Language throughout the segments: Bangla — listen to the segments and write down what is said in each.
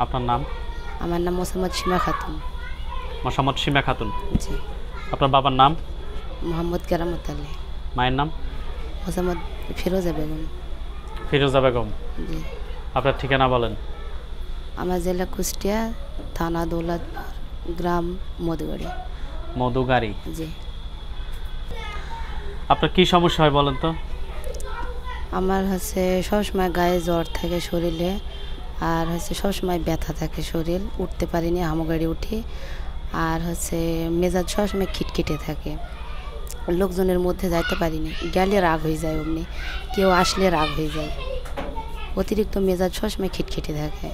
আপনার নাম? আমার নাম মোসাম্মদ সীমা খাতুন। মোসাম্মদ সীমা খাতুন। জি। আপনার বাবার নাম? মোহাম্মদ কেরামত আলী। মায়ের নাম? মোসাম্মদ ফিরোজা বেগম। ফিরোজা বেগম। জি। আপনার ঠিকানা বলেন। আমার জেলা কুষ্টিয়া, থানা দৌলতপুর, গ্রাম মধুগাড়ি। মধুগাড়ি। জি। আপনার কি সমস্যা হয় বলেন তো? আমার সবসময় গায়ে জ্বর থাকে শরীরে, আর সবসময় ব্যথা থাকে শরীর, উঠতে পারিনি, হামাগাড়ি উঠি। আর মেজাজ সবসময় খিটখিটে থাকে, লোকজনের মধ্যে যাইতে পারিনি, গেলে রাগ হয়ে যায়, অমনি কেউ আসলে রাগ হয়ে যায়, অতিরিক্ত মেজাজ সবসময় খিটখিটে থাকে।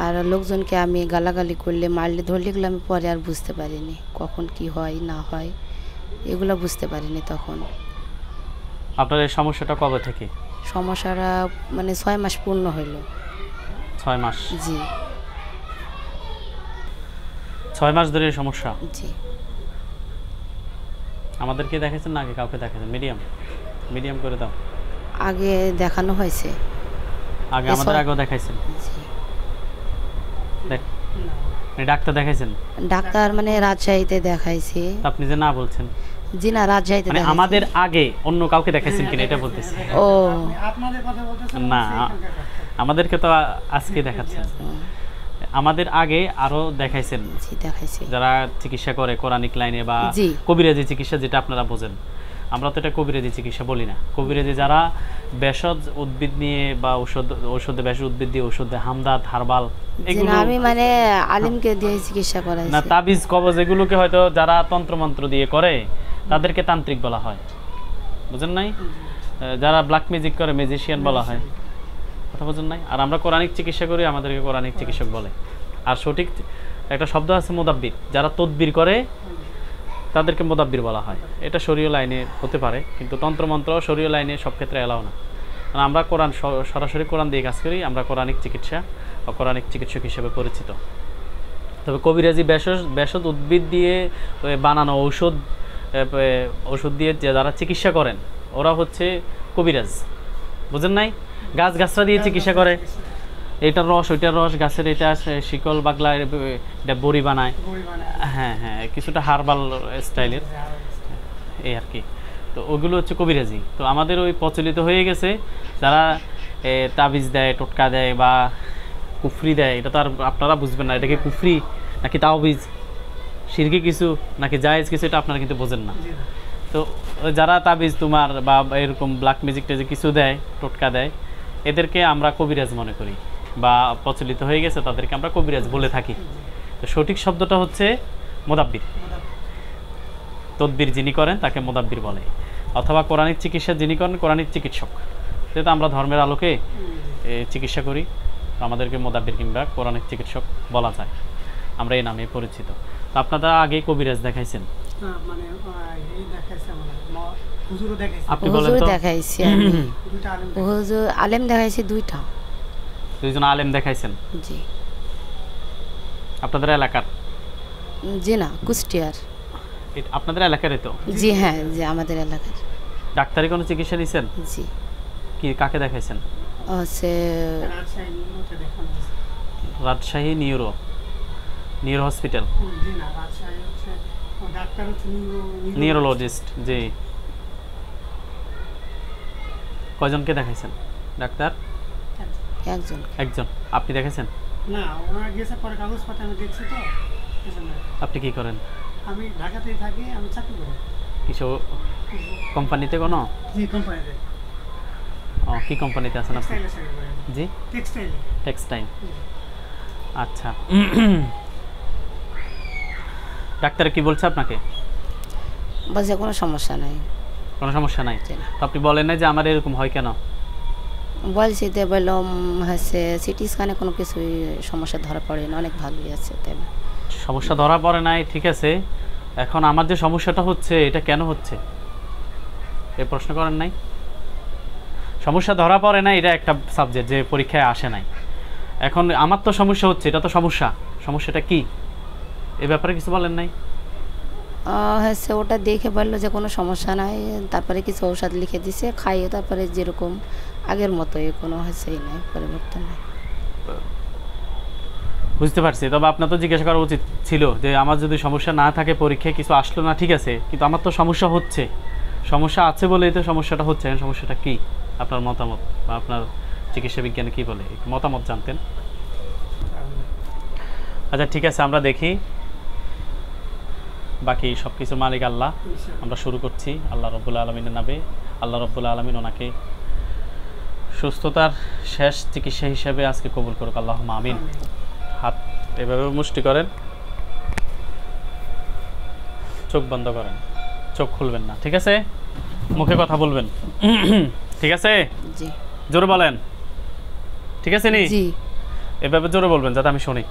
আর লোকজনকে আমি গালাগালি করলে, মারলে, ধরলে এগুলো আমি পরে আর বুঝতে পারিনি, কখন কি হয় না হয় এগুলো বুঝতে পারিনি তখন। আপনার এই সমস্যাটা কবে থেকে? সমস্যাটা 6 মাস পূর্ণ হইল। 6 মাস? জি। 6 মাস ধরে এই সমস্যা? জি। আমাদেরকে দেখাইছেন না আগে কাউকে দেখাইছেন? মিডিয়াম করে দাও। আগে দেখানো হয়েছে। আগে আমাদের আগেও দেখাইছেন? জি। ডাক্তার দেখাইছেন? ডাক্তার রাজশাহীতে দেখাইছি। আপনি যে না বলছেন? জি না, রাজশাহীতে দেখাইছি। আমাদের আগে অন্য কাউকে দেখাইছেন কিনা এটা বলতেছি। ও আপনাদের কথা বলতেছেন না, আমাদেরকে তো আজকে দেখাচ্ছেন। আমাদের আগে আরো দেখাইছেন? জি দেখাইছি। যারা চিকিৎসা করে কোরআনিক লাইনে বা জি কবিরাজি চিকিৎসা, যেটা আপনারা বোঝেন, আমরা তো এটা কবিরাজি চিকিৎসা বলি না। কবিরাজি যারা ভেষজ উদ্ভিদ নিয়ে বা ঔষধে ভেষজ উদ্ভিদ দিয়ে ঔষধ দেয়, হামদাত, হারবাল, এগুলো আমি আলিমকে দিয়ে চিকিৎসা করাইছি। না, তাবিজ কবজ এগুলোকে হয়তো যারা তন্ত্রমন্ত্র দিয়ে করে তাদেরকে তান্ত্রিক বলা হয়, বুঝেন নাই? যারা ব্ল্যাক ম্যাজিক করে ম্যাজিশিয়ান বলা হয়, কথা বুঝেন নাই? আর আমরা কোরআনিক চিকিৎসা করি, আমাদেরকে কোরআনিক চিকিৎসক বলে। আর সঠিক একটা শব্দ আছে মুদাব্বির, যারা তদবির করে তাদেরকে মুদাব্বির বলা হয়। এটা শরীয় লাইনে হতে পারে, কিন্তু তন্ত্রমন্ত্র শরীয় লাইনে সব ক্ষেত্রে এলাও না। কারণ আমরা সরাসরি কোরআন দিয়ে কাজ করি, আমরা কোরআনিক চিকিৎসা বা কোরআনিক চিকিৎসক হিসেবে পরিচিত। তবে কবিরাজি ভেষজ উদ্ভিদ দিয়ে বানানো ঔষধ দিয়ে যারা চিকিৎসা করেন ওরা হচ্ছে কবিরাজ, বুঝেন নাই? গাছগাছরা দিয়ে চিকিৎসা করে, এইটার রস ওইটার রস, গাছের এটা শিকল বাগলা এটা বড়ি বানায়। হ্যাঁ হ্যাঁ, কিছুটা হার্বাল স্টাইলের এই আর কি। তো ওগুলো হচ্ছে কবিরাজি। তো আমাদের ওই প্রচলিত হয়ে গেছে, যারা তাবিজ দেয়, টোটকা দেয় বা কুফরি দেয়, এটা তো আর আপনারা বুঝবেন না, এটা কি কুফরি নাকি তাওবিজ, শিরকি কিছু নাকি জায়েজ কিছু, এটা আপনারা কিন্তু বোঝেন না। তো যারা তাবিজ তোমার বা এরকম ব্ল্যাক ম্যাজিক টেজিক কিছু দেয়, টোটকা দেয়, এদেরকে আমরা কবিরাজ মনে করি বা প্রচলিত হয়ে গেছে, তাদেরকে আমরা কবিরাজ বলে থাকি। তো সঠিক শব্দটা হচ্ছে মুদাব্বির। তদবির যিনি করেন তাকে মুদাব্বির বলে, অথবা কোরআনিক চিকিৎসা যিনি করেন কোরআনিক চিকিৎসক। যেহেতু আমরা ধর্মের আলোকে চিকিৎসা করি, আমাদেরকে মুদাব্বির কিংবা কোরআনিক চিকিৎসক বলা যায়, আমরা এই নামে পরিচিত। তো আপনারা আগে কবিরাজ দেখাইছেন? আপনি বলেন তো। দেখাইছি আমি, হুজুর আলেম দেখাইছি দুইটা। দুইজন আলেম দেখাইছেন? জি। আপনাদের এলাকার? জি না, কুষ্টিয়ার। আপনাদের এলাকারই তো? জি হ্যাঁ, জি আমাদের এলাকার। ডাক্তারি কোনো চিকিৎসা নিছেন? জি। কি কাকে দেখাইছেন? Rajshahi neuro hospital, neurologist. জি। কয়জনকে দেখাইছেন ডাক্তার? একজন। আপনি দেখেছেন? না, ওনারা গেছে পরে কাগজপত্র আমি দেখছি তো। আপনি কি করেন? আমি ঢাকাতেই থাকি, আমি চাকরি করি। কিছু কোম্পানিতে কোনো? জি, কোম্পানিতে। ও, কি কোম্পানিতে আছেন আপনি? জি, টেক্সটাইল। আচ্ছা, ডাক্তার কি বলছে আপনাকে? বলছে কোনো সমস্যা নাই। কোনো সমস্যা নাই? তো আপনি বলেন না যে আমার এরকম হয় কেন? বলছি তো, বললাম সিটি স্ক্যানে কোনো কিছুই সমস্যা ধরা পড়ে না, অনেক ভালোই আছে। তাই সমস্যা ধরা পড়ে নাই, ঠিক আছে। এখন আমার যে সমস্যাটা হচ্ছে এটা কেন হচ্ছে এই প্রশ্ন করেন নাই? সমস্যা ধরা পড়ে না, এটা একটা সাবজেক্ট যে পরীক্ষায় আসে নাই। এখন আমার তো সমস্যা হচ্ছে, এটা তো সমস্যাটা কি এই ব্যাপারে কিছু বলেন নাই? ওটা দেখে বললো যে কোনো সমস্যা নাই, তারপরে কিছু ঔষধ লিখে দিছে, খাইয়ে তারপরে যেরকম আগের মতোই, কোনো নাই, পরিবর্তন নাই। বুঝতে পারছি, তবে আপনার তো জিজ্ঞাসা করা উচিত ছিল যে আমার যদি সমস্যা না থাকে, পরীক্ষায় কিছু আসলো না, ঠিক আছে, কিন্তু আমার তো সমস্যা হচ্ছে, সমস্যা আছে বলেই তো সমস্যাটা হচ্ছে। সমস্যাটা কি আপনার মতামত বা আপনার চিকিৎসা বিজ্ঞানে কি বলে একটু মতামত জানতেন। আচ্ছা ঠিক আছে, আমরা দেখি, বাকি সব কিছুর মালিক আল্লাহ। আমরা শুরু করছি আল্লাহ রব্বুল আলমিনের নামে। আল্লাহ রব্বুল আলমিন ওনাকে সুস্থতার শেষ চিকিৎসা হিসেবে আজকে কবুল করুক, আল্লাহুম্মা আমিন। হাত এভাবে মুষ্টি করেন, চোখ বন্ধ করেন, চোখ খুলবেন না, ঠিক আছে, মুখে কথা বলবেন, ঠিক আছে, জি জোরে বলেন, ঠিক আছে নি, জি এভাবে জোরে বলবেন যাতে আমি শুনি।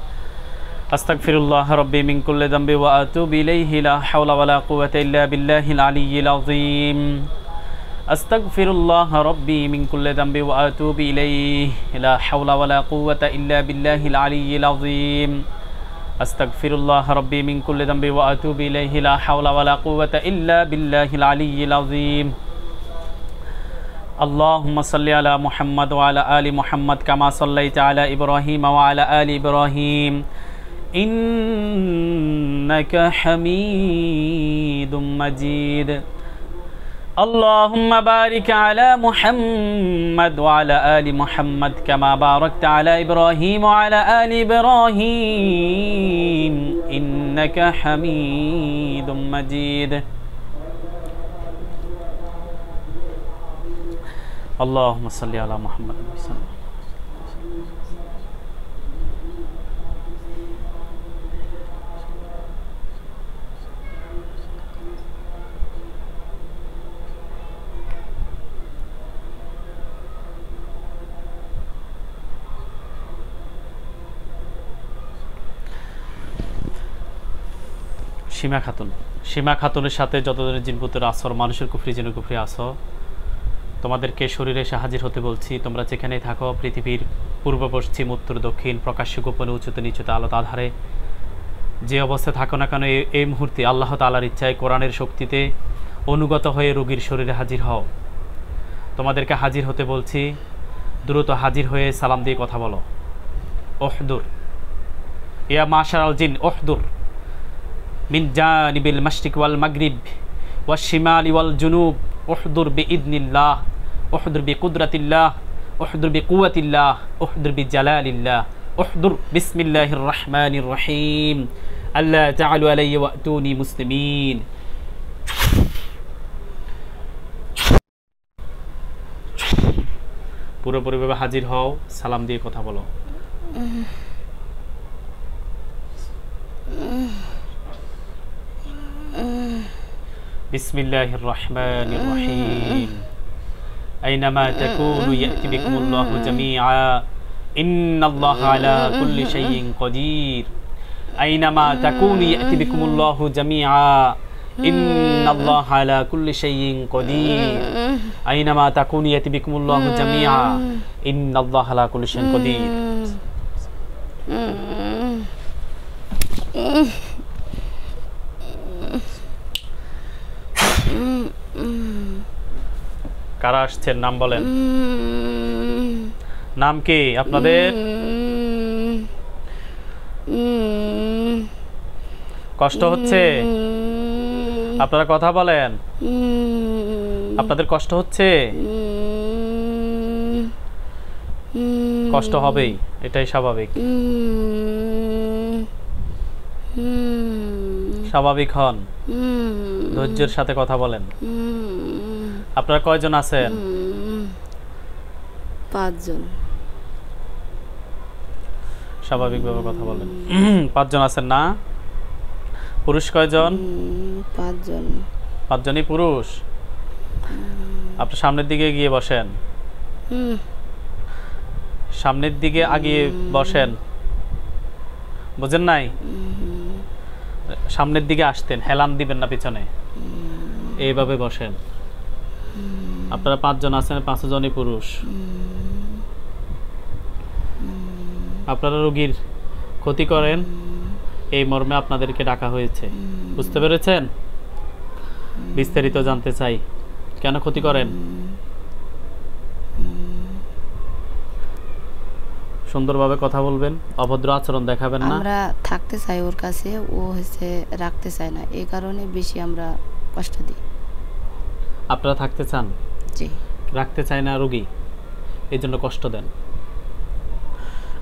আস্তাগফিরুল্লাহ রাব্বি মিন কুল্লি যামবি ওয়া আতুবু ইলাইহি লা হাওলা ওয়ালা কুওয়াতা ইল্লা বিল্লাহিল আলিয়্যিল আযীম। আস্তাগফিরুল্লাহ রাব্বি মিন কুল্লি যামবি ওয়া আতুবু ইলাইহি লা হাওলা ওয়ালা কুওয়াতা ইল্লা বিল্লাহিল আলিয়্যিল আযীম। আস্তাগফিরুল্লাহ রাব্বি মিন কুল্লি যামবি ওয়া আতুবু ইলাইহি লা হাওলা ওয়ালা কুওয়াতা ইল্লা বিল্লাহিল আলিয়্যিল আযীম। আল্লাহুম্মা সাল্লি আলা মুহাম্মাদ ওয়া আলা আলি মুহাম্মাদ কামা সাল্লাইতা আলা ইব্রাহিম ওয়া আলা আলি ইব্রাহিম ইন্নাকা হামিদুম মাজিদ। اللهم بارك على محمد وعلى آل محمد كما باركت على إبراهيم وعلى آل إبراهيم إنك حميد مجيد. اللهم صل على محمد وسلم. সীমা খাতুন, সীমা খাতুনের সাথে যতদিনের জিনপুতের আসর, মানুষের কুফরি জিনের কুফরি আসো, তোমাদেরকে শরীরে এসে হাজির হতে বলছি। তোমরা যেখানেই থাকো, পৃথিবীর পূর্ব পশ্চিম উত্তর দক্ষিণ, প্রকাশ্য গোপনে উঁচুতে নিচুতে আলোতে আধারে যে অবস্থায় থাকো না কেন, এই মুহূর্তে আল্লাহ তাআলার ইচ্ছায় কোরআনের শক্তিতে অনুগত হয়ে রোগীর শরীরে হাজির হও। তোমাদেরকে হাজির হতে বলছি, দ্রুত হাজির হয়ে সালাম দিয়ে কথা বলো। উহদুর ইয়া মাশারাল জিন উহদুর মিন জানিবিল মাশরিক ওয়াল মাগরিব ওয়াশ শিমালি ওয়াল জুনুব উহদুর বিইذনিল্লাহ উহদুর বিকুদরাতিল্লাহ উহদুর বিকুওয়াতিল্লাহ উহদুর বিজালালিল্লাহ উহদুর বিসমিল্লাহির রহমানির রহিম আল্লাহ তাআলু আলাইয়া ওয়াতুনি মুসলিমিন। পুরোপুরিভাবে হাজির হও, সালাম দিয়ে কথা বলো। বিসমিল্লাহির রহমানির রহিম আইনামা তাকুনু ইয়াতি বিকুমুল্লাহু জামিআ ইন্নাল্লাহা আলা কুল্লি শাইইন কাদির। আইনামা তাকুনু ইয়াতি বিকুমুল্লাহু জামিআ ইন্নাল্লাহা আলা কুল্লি শাইইন কাদির। আইনামা তাকুনু ইয়াতি বিকুমুল্লাহু জামিআ ইন্নাল্লাহা আলা কুল্লি শাইইন কাদির। কারা আসছেন নাম বলেন, নাম কি আপনাদের? কষ্ট হচ্ছে? আপনারা কথা বলেন, আপনাদের কষ্ট হচ্ছে? কষ্ট হবেই, এটাই স্বাভাবিক। স্বাভাবিক হন, ধৈর্যের সাথে কথা বলেন। আপনারা কয়জন আছেন? 5 জন। স্বাভাবিকভাবে কথা বলেন। 5 জন আছেন না? পুরুষ কয়জন? 5 জন। 5 জনই পুরুষ। আপনি সামনের দিকে গিয়ে বসেন, সামনের দিকে আগিয়ে বসেন, বুঝেন নাই? সামনের দিকে আসতেন, হেলান দিবেন না পিছনে, এইভাবে বসেন। আপনারা 5 জন আছেন, 5 জনই পুরুষ। আপনারা রোগীর ক্ষতি করেন, এই মর্মে আপনাদেরকে ডাকা হয়েছে। বুঝতে পেরেছেন? বিস্তারিত জানতে চাই, কেন ক্ষতি করেন? সুন্দরভাবে কথা বলবেন, অভদ্র আচরণ দেখাবেন না। আমরা থাকতে চাই ওর কাছে, ও হচ্ছে রাখতে চায় না, এই কারণে বেশি আমরা কষ্ট দিই। আপনারা থাকতে চান, জি। রাখতে চায় না রোগী, এই জন্য কষ্ট দেন।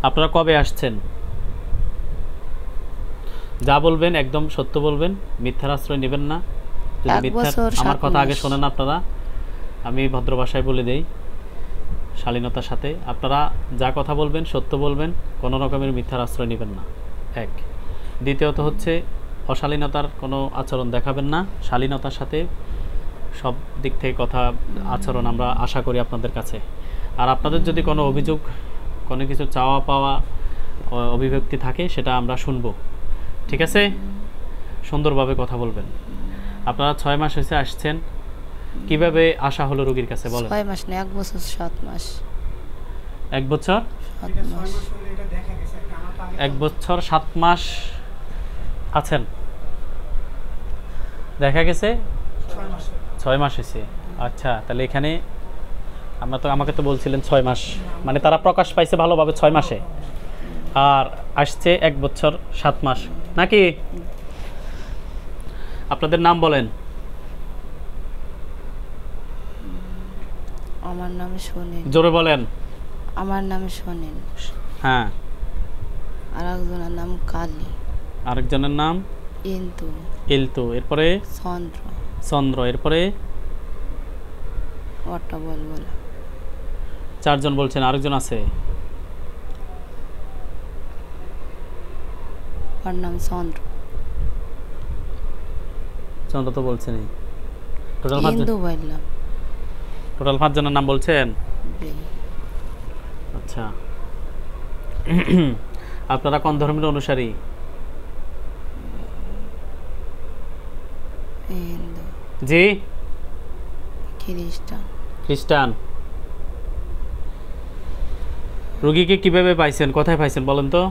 আপনারা কবে আসছেন? যা বলবেন একদম সত্য বলবেন, মিথ্যার আশ্রয় নেবেন না। যদি 1 মিথ্যা, বছর আমার 7 কথা আগে মাস। শোনেন আপনারা, আমি ভদ্র ভাষায় বলে দেই, শালীনতার সাথে। আপনারা যা কথা বলবেন সত্য বলবেন, কোনো রকমের মিথ্যার আশ্রয় নেবেন না, এক। দ্বিতীয়ত হচ্ছে অশালীনতার কোনো আচরণ দেখাবেন না, শালীনতার সাথে সব দিক থেকে কথা আচরণ আমরা আশা করি আপনাদের কাছে। আর আপনাদের যদি কোনো অভিযোগ, কোনো কিছু চাওয়া পাওয়া, অভিব্যক্তি থাকে, সেটা আমরা শুনবো, ঠিক আছে? সুন্দরভাবে কথা বলবেন। আপনারা 6 মাস হয়েছে আসছেন, কিভাবে আসা হলো রোগীর কাছে বলেন? 6 মাস না, 1 বছর 7 মাস। 1 বছর 7 এটা 6 মাস। মাস হলে এটা দেখা গেছে একটা, আমার তো আগে 1 বছর 7 মাস আছেন, দেখা গেছে 6 মাস হলো। 6 মাস হয়েছে। আচ্ছা, তাহলে এখানে আমাকে তো বলছিলেন 6 মাস, মানে তারা প্রকাশ পাইছে ভালোভাবে 6 মাসে, আর আসছে 1 বছর 7 মাস নাকি? আপনাদের নাম বলেন। আমার নাম সোনিল। জোরে বলেন। আমার নাম সোনিল। হ্যাঁ। আর একজনের নাম কালী। আরেকজনের নাম ইন্তু। ইলতু, এরপরে চন্দ্র। চন্দ্র, এরপরে ওটা বলবো না। 4 জন বলছেন, আরেকজন আছে? ওর নাম চন্দ্র। চন্দ্র তো বলছেনই। টোটাল 5 জন, ইন্দু বললাম। টোটাল 5 জনের নাম বলছেন। জি। আচ্ছা। আপনারা কোন ধর্মের অনুসারী? হিন্দু। জি। খ্রিস্টান। খ্রিস্টান। রোগীকে কিভাবে পাইছেন, কোথায় পাইছেন বলেন তো?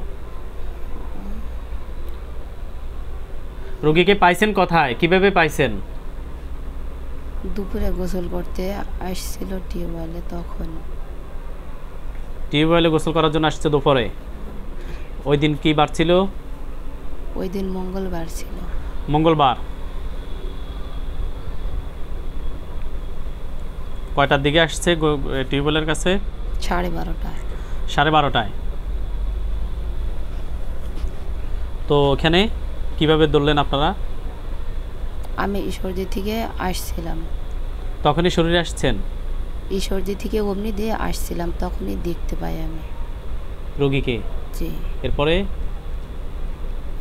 রোগীকে পাইছেন কোথায়, কিভাবে পাইছেন? দুপুরে গোসল করতে আসছিল টিউবওয়েলে, তখন টিউবওয়েলে গোসল করার জন্য আসছে দুপুরে। ওই দিন কি বার ছিল? ওই দিন মঙ্গলবার ছিল। মঙ্গলবার। কয়টার দিকে আসছে টিউবওয়েলের কাছে? 12:30টায়। 12:30টায়। তো ওখানে কিভাবে ধরলেন আপনারা? আমি ঈশ্বরদী থেকে আসছিলাম। তখনই শরীরে আসছেন? ঈশ্বরদী থেকে অমনি দিয়ে আসছিলাম, তখনই দেখতে পাই আমি রোগীকে। জি। এরপরে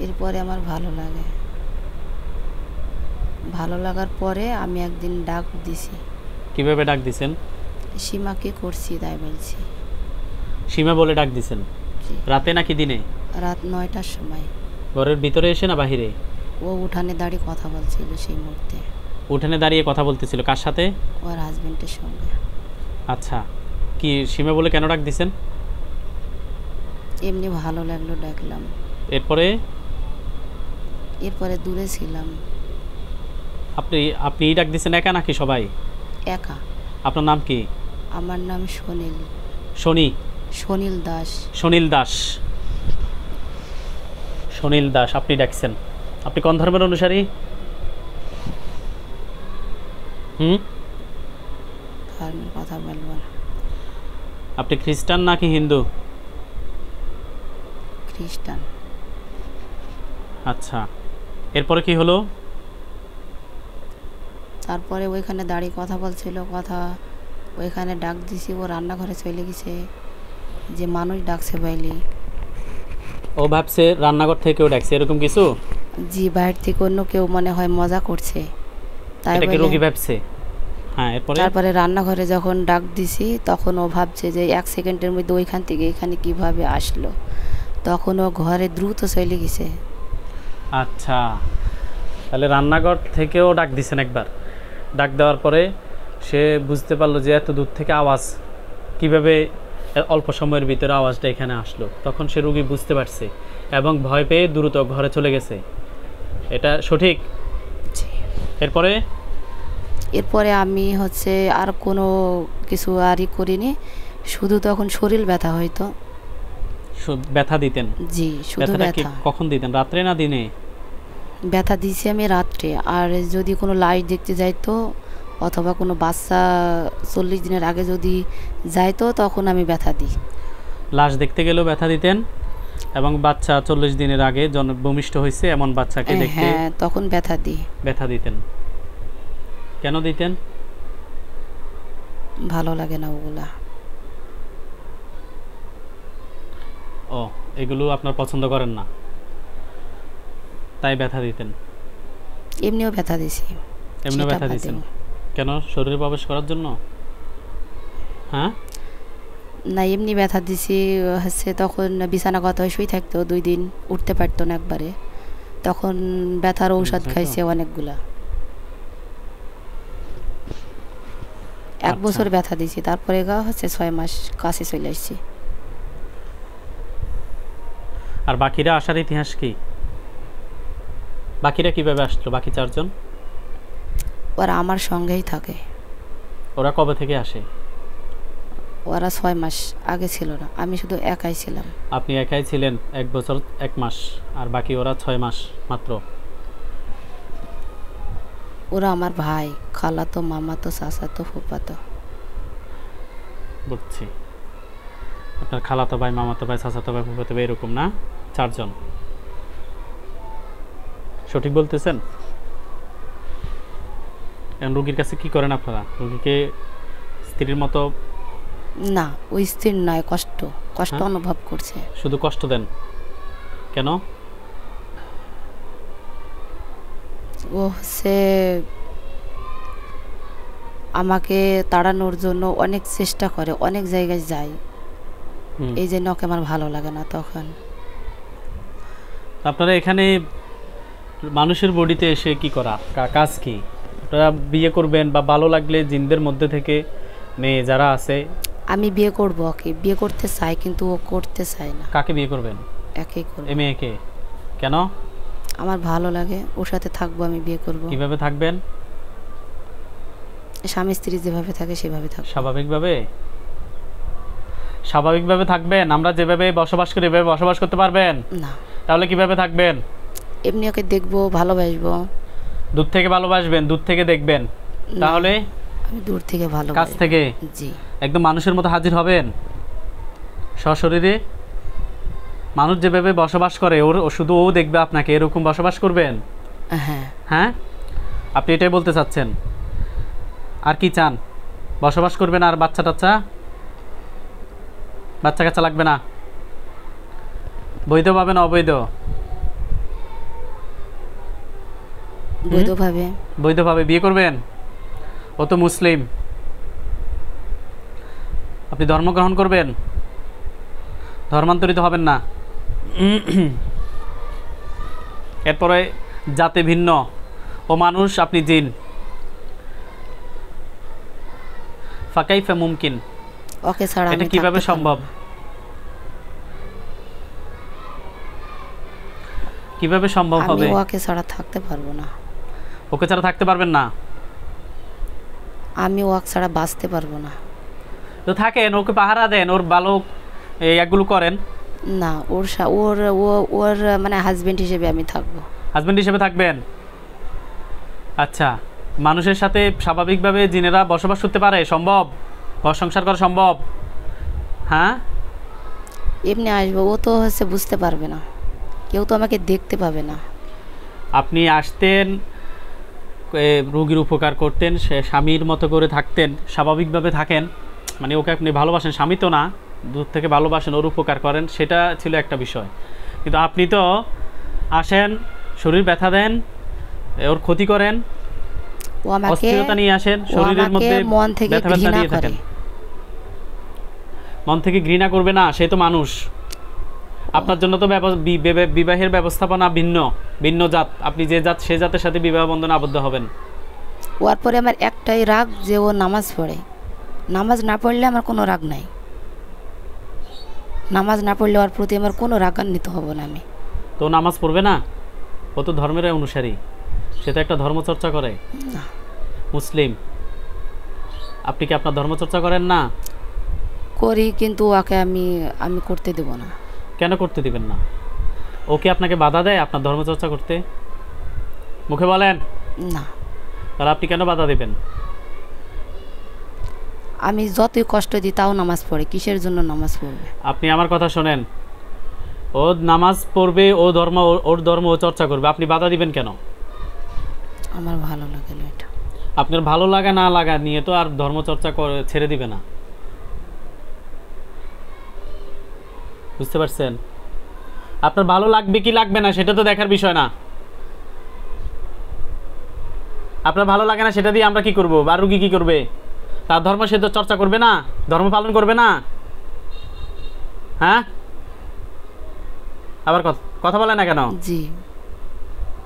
এরপরে আমার ভালো লাগে। ভালো লাগার পরে আমি একদিন ডাক দিছি। কিভাবে ডাক দিছেন? সীমাকে করছি তাই বলছি। সীমা বলে ডাক দিছেন? জি। রাতে নাকি দিনে? রাত 9টার সময়। ঘরের ভিতরে এসে না বাহিরে? ও উঠানে দাঁড়িয়ে কথা বলছিল সেই মুহূর্তে। উঠানে দাঁড়িয়ে কথা বলতেছিল কার সাথে? ওর হাজবেন্ডের সঙ্গে। আচ্ছা, কি সীমা বলে কেন ডাক দিছেন? এমনি ভালো লাগলো ডাকলাম। এরপরে এরপরে দূরে ছিলাম। আপনি ডাক দিছেন একা নাকি সবাই? একা। আপনার নাম কি? আমার নাম সোনিল। শনি? সোনিল দাস। সুনীল দাস। সুনীল দাস, আপনি ডাকছেন। আপনি কোন ধর্মের অনুসারী? ধর্মের কথা বলবো না। আপনি খ্রিস্টান নাকি হিন্দু? খ্রিস্টান। আচ্ছা, এরপরে কি হলো? তারপরে ওইখানে দাঁড়িয়ে কথা বলছিল, কথা ওইখানে ডাক দিছি, ও রান্নাঘরে চলে গেছে, যে মানুষ ডাকছে বাইলি। ও ভাবছে রান্নাঘর থেকে কেউ ডাকছে, এরকম কিছু? জি, বাইরে থেকে অন্য কেউ মনে হয় মজা করছে তাই এটা কি বলে। রোগী ভাবছে? হ্যাঁ, এরপরে? তারপরে রান্নাঘরে যখন ডাক দিছি, তখন ও ভাবছে যে 1 সেকেন্ডের মধ্যে ওইখান থেকে এখানে কিভাবে আসলো, তখন ও ঘরে দ্রুত চলে গেছে। আচ্ছা, তাহলে রান্নাঘর থেকেও ডাক দিছেন একবার। ডাক দেওয়ার পরে সে বুঝতে পারলো যে এত দূর থেকে আওয়াজ, কিভাবে অল্প সময়ের ভিতরে আওয়াজটা এখানে আসলো, তখন সে রোগী বুঝতে পারছে এবং ভয় পেয়ে দ্রুত ঘরে চলে গেছে। এটা সঠিক? এরপরে? এরপরে আমি আর কোনো কিছু আরই করিনি, শুধু তখন শরীর ব্যথা হইতো। ব্যথা দিতেন? জি, শুধু ব্যথাটা কি ব্যথা। কখন দিতেন, রাত্রে না দিনে? ব্যথা দিছি আমি রাত্রে। আর যদি কোনো লাইট দেখতে যাইতো অথবা কোনো বাচ্চা 40 দিনের আগে যদি যাইতো তখন আমি ব্যথা দিই। লাশ দেখতে গেলেও ব্যথা দিতেন, এবং বাচ্চা 40 দিনের আগে ভূমিষ্ঠ হয়েছে এমন বাচ্চাকে দেখতে হ্যাঁ, তখন ব্যথা দিই। ব্যথা দিতেন। কেন দিতেন? ভালো লাগে না ওগুলা। ও, এগুলো আপনার পছন্দ করেন না, তাই ব্যথা দিতেন? এমনিও ব্যথা দিছি। এমনিও সেটা ব্যথা বাদেও। দিতেন? কেন, শরীরে প্রবেশ করার জন্য? হ্যাঁ, না, এমনি ব্যথা দিছি হচ্ছে তখন বিছানা কথা শুয়ে থাকতো 2 দিন, উঠতে পারতো না একবারে। তখন ব্যথার ঔষধ তাই তো? খাইছে অনেকগুলা। 1 আচ্ছা। বছর ব্যথা দিছি, তারপরে হচ্ছে 6 মাস কাছে চলে আসছি। আর বাকিরা আসার ইতিহাস কি? বাকিরা কিভাবে আসলো, বাকি 4 জন? ওরা আমার সঙ্গেই থাকে। ওরা কবে থেকে আসে? ওরা 6 মাস আগে ছিল না, আমি শুধু একাই ছিলাম। আপনি একাই ছিলেন 1 বছর 1 মাস, আর বাকি ওরা 6 মাস মাত্র? ওরা আমার ভাই, খালাতো, মামাতো, চাচাতো, ফুফাতো। বুঝছি। আপনার খালাতো ভাই, মামাতো ভাই, চাচাতো ভাই, ফুফাতো ভাই, এরকম না? 4 জন। সঠিক বলতেছেন? এখন রুগীর কাছে কি করেন আপনারা? রুগীকে স্ত্রীর মতো না, ওই স্থির নয়, কষ্ট হ্যাঁ? অনুভব করছে। শুধু কষ্ট দেন? কেন? ও হচ্ছে আমাকে তাড়ানোর জন্য অনেক চেষ্টা করে, অনেক জায়গায় যায়। হুম। এই জন্য ওকে আমার ভালো লাগে না তখন। আপনারা এখানে মানুষের বডিতে এসে কি করা, কাজ কি? আপনারা বিয়ে করবেন বা ভালো লাগলে জিনদের মধ্যে থেকে মেয়ে যারা আছে? আমি বিয়ে করব ওকে, বিয়ে করতে চাই কিন্তু ও করতে চায় না। কাকে বিয়ে করবেন? একেই করব। এ মেয়েকে? কেন? আমার ভালো লাগে, ওর সাথে থাকবো, আমি বিয়ে করব। কিভাবে থাকবেন? স্বামী স্ত্রী যেভাবে থাকে সেভাবে থাকবো। স্বাভাবিকভাবে? স্বাভাবিকভাবে থাকবেন? আমরা যেভাবে বসবাস করি এভাবে বসবাস করতে পারবেন? না, তাহলে কিভাবে থাকবেন? এমনি ওকে দেখবো, ভালোবাসবো। দূর থেকে ভালোবাসবেন, দূর থেকে দেখবেন, না, তাহলে আমি দূর থেকে কাছ ভালোবাসি। থেকে জি। একদম মানুষের মতো হাজির হবেন সশরীরে? মানুষ যেভাবে বসবাস করে ও শুধু ও দেখবে আপনাকে, এরকম বসবাস করবেন? হ্যাঁ। হ্যাঁ, আপনি এটাই বলতে চাচ্ছেন? আর কি চান? বসবাস করবেন আর বাচ্চা টাচ্চা, বাচ্চা কাচ্চা লাগবে না? বৈধ পাবেন অবৈধ? বৈধভাবে। বৈধভাবে বিয়ে করবেন? ও তো মুসলিম, আপনি ধর্ম গ্রহণ করবেন? ধর্মান্তরিত হবেন না? এরপরে জাতে ভিন্ন, ও মানুষ, আপনি জিন। ফাকাইফা মুমকিন, ওকে ছাড়া এটা আমি কিভাবে থাকতে সম্ভব? পারবো না। কিভাবে সম্ভব আমি হবে? ওকে ছাড়া থাকতে পারবো না। ওকে ছাড়া থাকতে পারবেন না? আমি ওকে ছাড়া বাঁচতে পারবো না। তো থাকেন, ওকে পাহারা দেন, ওর ভালো একগুলো করেন। না, ওর মানে হাজবেন্ড হিসেবে আমি থাকবো। হাজবেন্ড হিসেবে থাকবেন? আচ্ছা, মানুষের সাথে স্বাভাবিকভাবে জিনেরা বসবাস করতে পারে? সম্ভব? ঘর সংসার করা সম্ভব? হ্যাঁ, এমনি আসবো, ও তো হচ্ছে বুঝতে পারবে না, কেউ তো আমাকে দেখতে পাবে না। আপনি আসতেন, রোগীর উপকার করতেন, সে স্বামীর মতো করে থাকতেন, স্বাভাবিকভাবে থাকেন, মানে ওকে আপনি ভালোবাসেন, স্বামী তো না, দূর থেকে ভালোবাসেন, ওর উপকার করেন, সেটা ছিল একটা বিষয়। কিন্তু আপনি তো আসেন, শরীর ব্যথা দেন, ওর ক্ষতি করেন, ও আমাকে অস্থিরতা নিয়ে আসেন, শরীরের মধ্যে মন থেকে ব্যথা ব্যথা ঘৃণা দিয়ে করে। থাকেন। মন থেকে ঘৃণা করবে না, সে তো মানুষ। আপনার জন্য তো বিবাহের ব্যবস্থাপনা ভিন্ন, ভিন্ন জাত, আপনি যে জাত সে জাতের সাথে বিবাহ বন্ধনে আবদ্ধ হবেন। ওর পরে আমার একটাই রাগ যে ও নামাজ পড়ে। নামাজ না পড়লে আমার কোনো রাগ নাই, নামাজ না পড়লে ওর প্রতি আমার কোনো রাগান্বিত হব না আমি। তো নামাজ পড়বে না? ও তো ধর্মের অনুসারী, সে তো একটা ধর্মচর্চা করে, না, মুসলিম। আপনি কি আপনার ধর্মচর্চা করেন না? করি কিন্তু ওকে আমি করতে দেব না। কেন করতে দিবেন না? ও কি আপনাকে বাধা দেয় আপনার ধর্মচর্চা করতে? মুখে বলেন। না, তাহলে আপনি কেন বাধা দিবেন? আমি যতই কষ্ট দিই তাও নামাজ পড়ে, কিসের জন্য নামাজ পড়বে? আপনি আমার কথা শোনেন, ও নামাজ পড়বে, ওর ধর্ম ও চর্চা করবে, আপনি বাধা দিবেন কেন? আমার ভালো লাগে না এটা। আপনার ভালো লাগা না লাগা নিয়ে তো আর ধর্মচর্চা ছেড়ে দিবে না, বুঝতে পারছেন? আপনার ভালো লাগবে কি লাগবে না সেটা তো দেখার বিষয় না। আপনার ভালো লাগে না সেটা দিয়ে আমরা কি করব? বা রুগী কি করবে? তার ধর্ম সে তো চর্চা করবে না, ধর্ম পালন করবে না। হ্যাঁ, আবার কথা বলে না কেন? জি।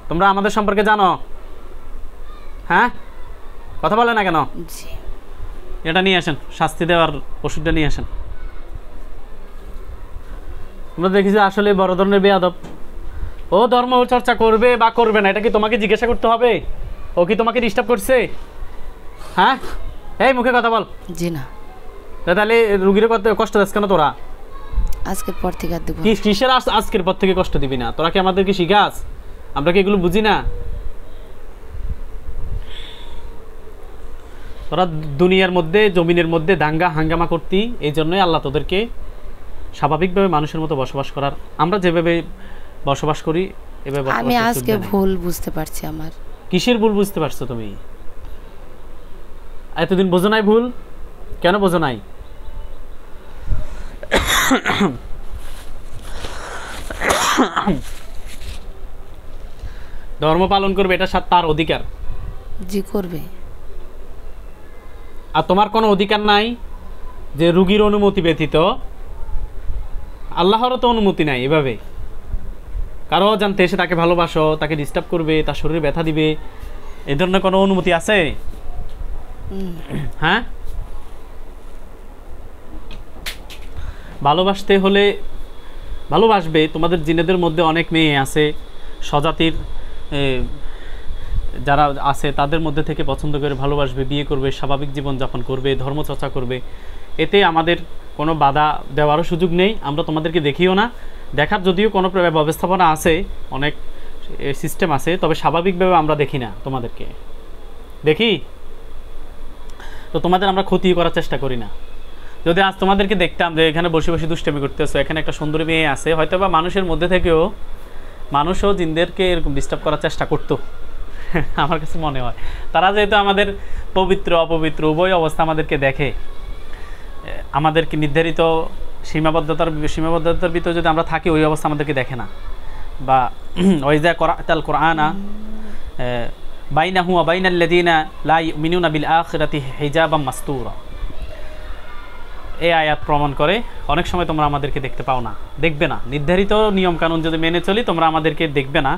তোমরা আমাদের সম্পর্কে জানো? হ্যাঁ, কথা বলে না কেন? জি। এটা নিয়ে আসেন, শাস্তি দেওয়ার ওষুধটা নিয়ে আসেন। আমরা দেখি যে আসলে বড় ধরনের বেয়াদব। ও ধর্ম চর্চা করবে বা করবে না এটা কি তোমাকে জিজ্ঞাসা করতে হবে? ও কি তোমাকে ডিস্টার্ব করছে? হ্যাঁ, এই মুখে কথা বল। জি না। তাহলে রুগীর কষ্ট দিস কেন তোরা? আজকের পর থেকে আর দেব না। কিসের আজকের পর থেকে কষ্ট দিবি না? তোরা কি আমাদেরকে শিখাস? আমরা কি এগুলো বুঝি না? তোরা দুনিয়ার মধ্যে জমিনের মধ্যে দাঙ্গা হাঙ্গামা করতি, এই জন্যই আল্লাহ তোদেরকে স্বাভাবিকভাবে মানুষের মতো বসবাস করার, আমরা যেভাবে বসবাস করি এভাবে আমি আজকে ভুল বুঝতে পারছি আমার। কিসের ভুল বুঝতে পারছো তুমি? এতদিন বোঝো নাই ভুল? কেন বোঝো নাই? ধর্ম পালন করবে, এটা তার অধিকার। জি করবে। আর তোমার কোনো অধিকার নাই যে রুগীর অনুমতি ব্যতীত, আল্লাহরও তো অনুমতি নাই এভাবে কারো জানতে এসে তাকে ভালোবাসো, তাকে ডিস্টার্ব করবে, তার শরীরে ব্যথা দিবে, এই ধরনের কোনো অনুমতি আছে? হ্যাঁ, ভালোবাসতে হলে ভালোবাসবে। তোমাদের জিনেদের মধ্যে অনেক মেয়ে আছে, স্বজাতির যারা আছে তাদের মধ্যে থেকে পছন্দ করে ভালোবাসবে, বিয়ে করবে, স্বাভাবিক জীবনযাপন করবে, ধর্মচর্চা করবে। এতে আমাদের কোনো বাধা দেওয়ারও সুযোগ নেই। আমরা তোমাদেরকে দেখিও না, দেখার যদিও কোনো ব্যবস্থাপনা আছে, অনেক সিস্টেম আছে, তবে স্বাভাবিকভাবে আমরা দেখি না তোমাদেরকে। দেখি তো তোমাদের আমরা ক্ষতি করার চেষ্টা করি না। যদি আজ তোমাদেরকে দেখতাম যে এখানে বসে বসে দুষ্টামি করতেছো, এখানে একটা সুন্দরী মেয়ে আছে, হয়তো বা মানুষের মধ্যে থেকেও মানুষও জিনদেরকে এরকম ডিস্টার্ব করার চেষ্টা করতো আমার কাছে মনে হয়। তারা যেহেতু আমাদের পবিত্র অপবিত্র উভয় অবস্থা আমাদেরকে দেখে, আমাদেরকে নির্ধারিত সীমাবদ্ধতার ভিতরে যদি আমরা থাকি, ওই অবস্থা আমাদেরকে দেখে না। বা ওই যে করাতাল কোরআনা বাইনাহু ওয়া বাইনাল্লাযিনা লা ইউমিনুনা বিল আখিরাতি হিজাবাম মাসতুরা, এই আয়াত প্রমাণ করে অনেক সময় তোমরা আমাদেরকে দেখতে পাও না, দেখবে না। নির্ধারিত নিয়ম কানুন যদি মেনে চলি তোমরা আমাদেরকে দেখবে না,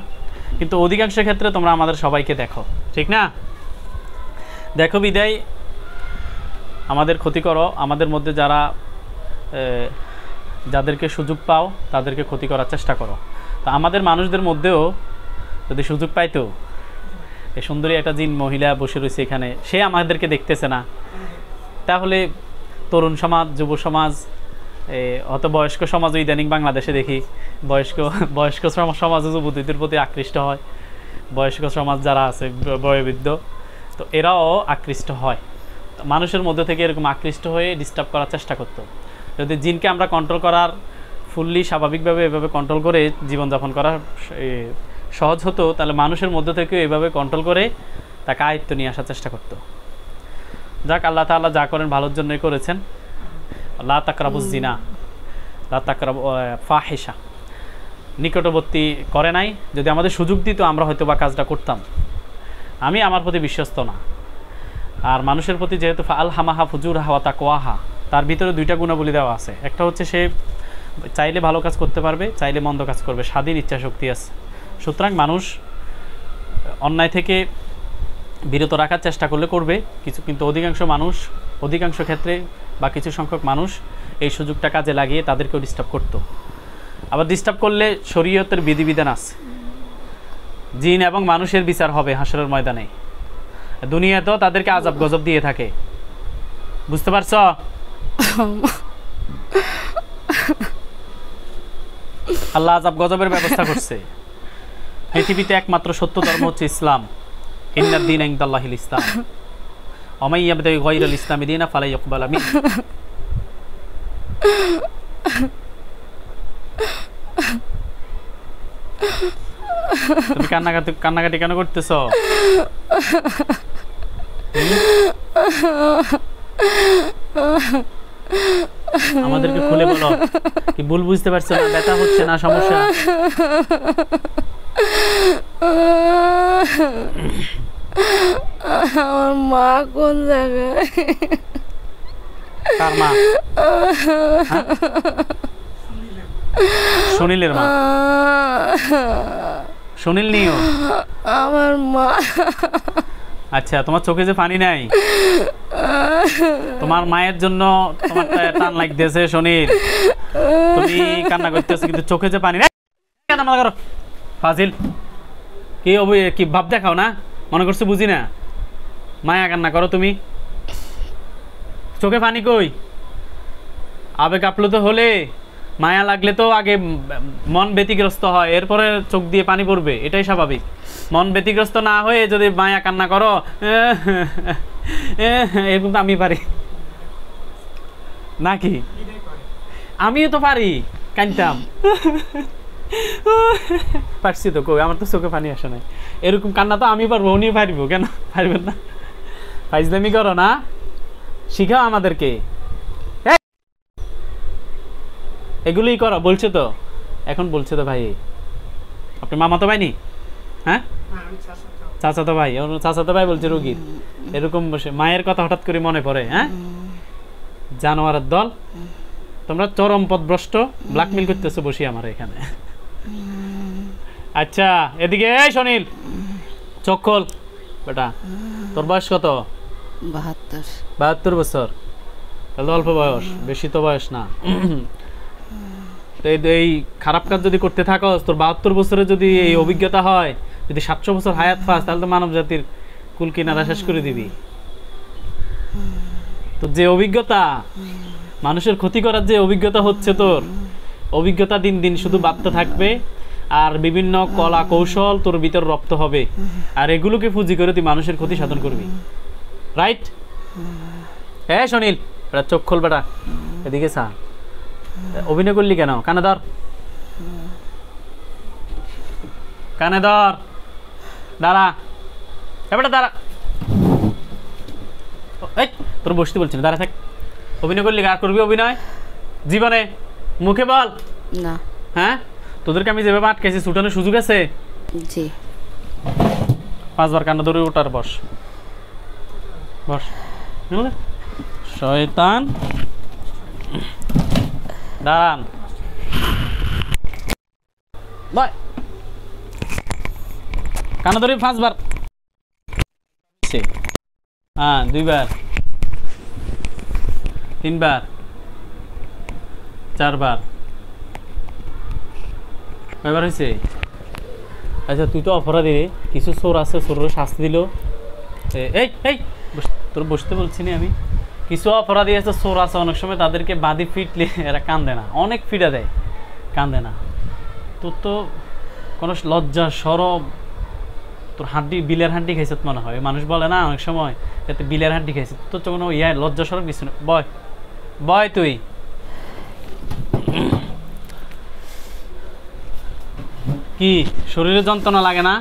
কিন্তু অধিকাংশ ক্ষেত্রে তোমরা আমাদের সবাইকে দেখো, ঠিক না? দেখো বিদায় আমাদের ক্ষতি করো। আমাদের মধ্যে যাদেরকে সুযোগ পাও তাদেরকে ক্ষতি করার চেষ্টা করো। তো আমাদের মানুষদের মধ্যেও যদি সুযোগ পাইতো, এই সুন্দরী একটা জিন মহিলা বসে রয়েছে এখানে, সে আমাদেরকে দেখতেছে না, তাহলে তরুণ সমাজ, যুব সমাজ, অত বয়স্ক সমাজও ইদানিং বাংলাদেশে দেখি বয়স্ক সমাজও যুবতীদের প্রতি আকৃষ্ট হয়। বয়স্ক সমাজ যারা আছে বয়োবৃদ্ধ, তো এরাও আকৃষ্ট হয়। মানুষের মধ্যে থেকে এরকম আকৃষ্ট হয়ে ডিস্টার্ব করার চেষ্টা করতো। যদি জিনকে আমরা কন্ট্রোল করার ফুললি স্বাভাবিকভাবে এভাবে কন্ট্রোল করে জীবনযাপন করা সহজ হতো, তাহলে মানুষের মধ্যে থেকেও এভাবে কন্ট্রোল করে তাকে আয়ত্ত নিয়ে আসার চেষ্টা করতো। যাক, আল্লাহ তাআলা যা করেন ভালোর জন্যই করেছেন। লা তাকরাবুজ জিনা, লা তাকরাবু ফাহিশা, নিকটবর্তী করে নাই। যদি আমাদের সুযোগ দিত আমরা হয়তো বা কাজটা করতাম। আমি আমার প্রতি বিশ্বস্ত না, আর মানুষের প্রতি যেহেতু আলহামাহা ফুজুরহা ওয়া তাকওয়াহা, তার ভিতরে দুইটা গুণাবলী দেওয়া আছে। একটা হচ্ছে সে চাইলে ভালো কাজ করতে পারবে, চাইলে মন্দ কাজ করবে, স্বাধীন ইচ্ছা শক্তি আছে। সুতরাং মানুষ অন্যায় থেকে বিরত রাখার চেষ্টা করলে করবে কিছু, কিন্তু অধিকাংশ ক্ষেত্রে বা কিছু সংখ্যক মানুষ এই সুযোগটা কাজে লাগিয়ে তাদেরকেও ডিস্টার্ব করতো। আবার ডিস্টার্ব করলে শরীয়তের বিধিবিধান আছে, জিন এবং মানুষের বিচার হবে হাসরের ময়দানে। দুনিয়াতেও তাদেরকে আযাব গজব দিয়ে থাকে, বুঝতে পারছো? আল্লাহ আযাব গজবের ব্যবস্থা করছে। পৃথিবীতে একমাত্র সত্য ধর্ম হচ্ছে ইসলাম। ইন্নাদ দীনা ইনদাল্লাহিল ইসলাম। ওয়া মান ইয়াবতাগি গায়রাল ইসলামি দীনা ফালা ইউকবালা মিন। তুমি কান্নাকাটি কেন করতেছো? আমাদেরকে খুলে বলো, কি ভুল বুঝতে পারছো না? ব্যথা হচ্ছে না? সমস্যা? আমার মা কোন জায়গায়? কার মা? সুনীলের মা? সুনীল নিও? আমার মা। আচ্ছা, তোমার চোখে যে পানি নাই, তোমার মায়ের জন্য তোমার টান লাগতেছে সুনীল, তুমি কান্না করতেছো, কিন্তু চোখে যে পানি নাই। কান্না করো ফাজিল, কি ভাব দেখাও না? মনে করছো বুঝি না? মায়া কান্না করো তুমি, চোখে পানি কই? আবেগ আপ্লুত হলে, মায়া লাগলে তো আগে মন ব্যতিগ্রস্ত হয়, এরপরে চোখ দিয়ে পানি পড়বে, এটাই স্বাভাবিক। মন ব্যতিগ্রস্ত না হয়ে যদি মায়া কান্না করো, এরকম তো আমি পারি নাকি? আমিও তো পারি, কানতাম, পারছি তো, কই আমার তো চোখে পানি আসে নাই। এরকম কান্না তো আমি পারবো, উনিও পারবো, কেন পারবেন না? ফাইজলামি করো না, শিখাও আমাদেরকে। এগুলোই করো বলছে তো, এখন বলছে তো ভাই। আপনি মামা তো ভাই নি? হ্যাঁ, চাচাতো ভাই। চাচাতো ভাই বলছে রোগীর এরকম বসে মায়ের কথা হঠাৎ করে মনে পড়ে। হ্যাঁ, জানোয়ারের দল, তোমরা চরম পথভ্রষ্ট, ব্ল্যাকমেল করতেছো বসি আমার এখানে। আচ্ছা, এদিকে এই সুনীল, চোখ খোল বেটা। তোর বয়স কত? 72। 72 বছর? তাহলে অল্প বয়স, বেশি তো বয়স না। তো এই খারাপ কাজ যদি করতে থাকো, তোর 72 বছরে যদি এই অভিজ্ঞতা হয়, যদি 700 বছর হায়াত পাস, তাহলে তো মানব জাতির কুল কিনারা শেষ করে দিবি। তো যে অভিজ্ঞতা, মানুষের ক্ষতি করার যে অভিজ্ঞতা হচ্ছে, তোর অভিজ্ঞতা দিন দিন শুধু বাড়তে থাকবে, আর বিভিন্ন কলা কৌশল তোর ভিতর রপ্ত হবে, আর এগুলোকে পুঁজি করে তুই মানুষের ক্ষতি সাধন করবি। রাইট? হ্যাঁ সুনীল, বেটা চোখ খোল বেটা, এদিকে চা। অভিনয় করলি কেন? কানে ধর, কানে ধর, দাঁড়া এবারে, দাঁড়া। এই তোর বসতে বলছি না, দাঁড়া থাক। অভিনয় করলি, আর করবি অভিনয় জীবনে? মুখে বল না। হ্যাঁ, তোদেরকে আমি যেভাবে আটকেছি, ছুটানোর সুযোগ আছে? জি। 5 বার কান্না ধরে ওঠার, বস বস। শয়তান, দাঁড়ান, কান্না ধরে 5 বার। হ্যাঁ, 2 বার, 3 বার, 4 বার, কয়বার হয়েছে? আচ্ছা, তুই তো অপরাধী রে, কিছু চোর আছে, চোরের শাস্তি দিল। এই এই তোর বসতে বলছি না আমি? কিছু অপরাধী আছে, চোর আছে, অনেক সময় তাদেরকে বাঁধি ফিটলে এরা কান্দে না, অনেক ফিটা দেয়, কান্দে না। তোর তো কোনো লজ্জা সরব, তোর হাড্ডি, বিলের হাড্ডি খাইছে মনে হয়। মানুষ বলে না অনেক সময়, যাতে বিলের হাড্ডি খাইছে, তোর তো কোনো লজ্জা সরব কিছু না। বয় বয়, তুই কি শরীরে যন্ত্রণা লাগে না?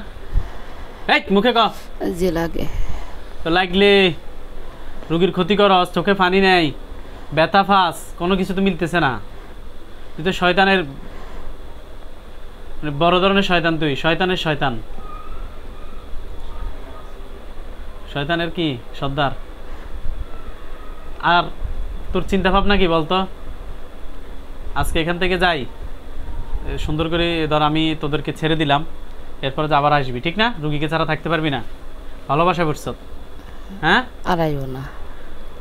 এই মুখে ক। জি লাগে। তো লাগলে রোগীর ক্ষতি করস, চোখে পানি নেই, ব্যথা ফাঁস, কোনো কিছু তো মিলতেছে না। তুই তো শয়তানের, বড় ধরনের শয়তান, তুই শয়তানের শয়তান, শয়তানের কি সর্দার। আর তোর চিন্তা ভাবনা কি বলতো? আজকে এখান থেকে যাই, সুন্দর করে ধর আমি তোদেরকে ছেড়ে দিলাম, এরপরে যে আবার আসবি, ঠিক না? রুগীকে ছাড়া থাকতে পারবি না, ভালোবাসা করছ। হ্যাঁ, আড়াইও না,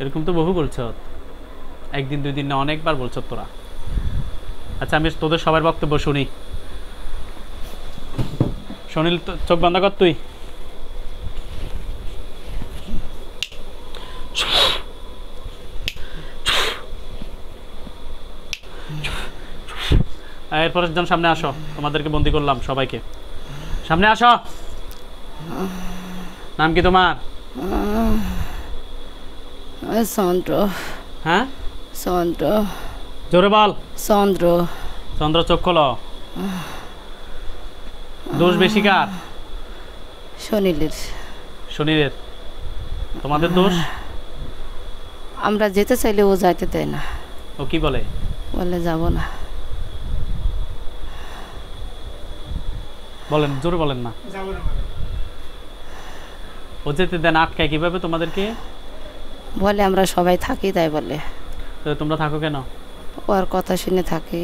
এরকম তো বহু বলছ, একদিন 2 দিন না, অনেকবার বলছ তোরা। আচ্ছা, আমি তোদের সবার বক্তব্য শুনি। সুনীল, চোখ বন্ধ কর তুই। এরপর জন সামনে আসো, তোমাদেরকে বন্দি করলাম সবাইকে, সামনে আসো। নাম কি তোমার? চন্দ্র। হ্যাঁ চন্দ্র। জোরে বল। চন্দ্র। চন্দ্র, চোখ খোলো। দোষ বেশি কার? শনিলের। শনিদের। তোমাদের দোষ? আমরা যেতে চাইলে ও যাইতে দেয় না, ও কি বলে? বলে যাব না। বলেন, জোরে বলেন না। যাবো না মানে। ও যেতে দেন, আটকায় কিভাবে তোমাদেরকে? বলে আমরা সবাই থাকি, তাই বলে। তো তোমরা থাকো কেন? ওর কথা শুনে থাকি।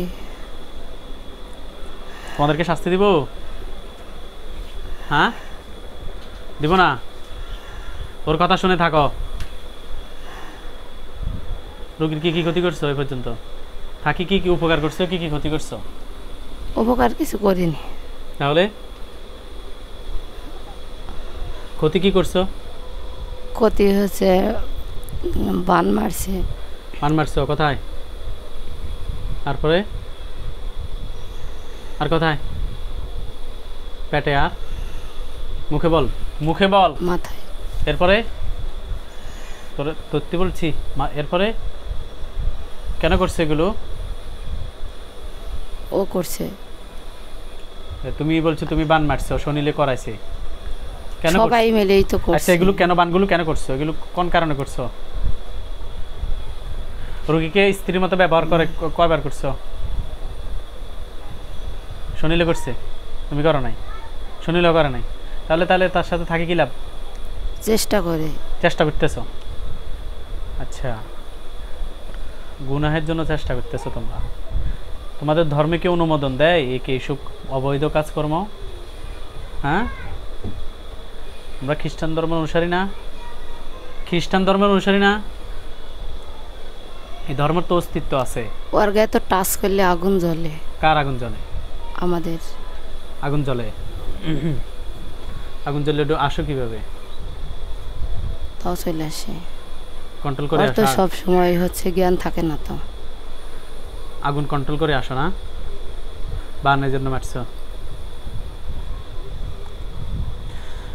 তোমাদেরকে শাস্তি দিব? হ্যাঁ দিব না? ওর কথা শুনে থাকো। রোগীর কি কি ক্ষতি করছো এই পর্যন্ত? থাকি কি কি উপকার করছো, কি কি ক্ষতি করছো? উপকার কিছু করিনি। তাহলে ক্ষতি কি করছো? ক্ষতি হচ্ছে বান মারছে। পান মারছো কোথায়? তারপরে আর কোথায়? পেটে আর মুখে বল, মুখে বল। মাথায়। এরপরে তোর তত্ত্ব বলছি এরপরে কেন করছে এগুলো? ও করছে। তুমি বলছো তুমি বান মারছো, শনিলে করাইছে, কেন করছো? সবাই মিলেই তো আচ্ছা, করছে। এগুলো কেন, বানগুলো কেন করছো? এগুলো কোন কারণে করছো? রোগীকে স্ত্রীর মতো ব্যবহার করে কয়বার করছো? শনিলে করছে, তুমি করো নাই, শনিলেও করে নাই, তাহলে তাহলে তার সাথে থাকি কি লাভ? চেষ্টা করে। চেষ্টা করতেছো। আচ্ছা, গুনাহের জন্য চেষ্টা করতেছো তোমরা। তোমাদের ধর্মে কি অনুমোদন দেয় একে এইসব অবৈধ কাজকর্ম? হ্যাঁ, আমরা খ্রিস্টান ধর্মের অনুসারী না? খ্রিস্টান ধর্মের অনুসারী না? এই ধর্মের তো অস্তিত্ব আছে। ওর গায়ে তো টাচ করলে আগুন জ্বলে। কার আগুন জ্বলে? আমাদের। আগুন জ্বলে? আগুন জ্বলে আসো কিভাবে? তাও চলে আসে। কন্ট্রোল করে ওর তো আসো? সব সময় হচ্ছে জ্ঞান থাকে না তো। আগুন কন্ট্রোল করে আসো না? বানের জন্য মারছো?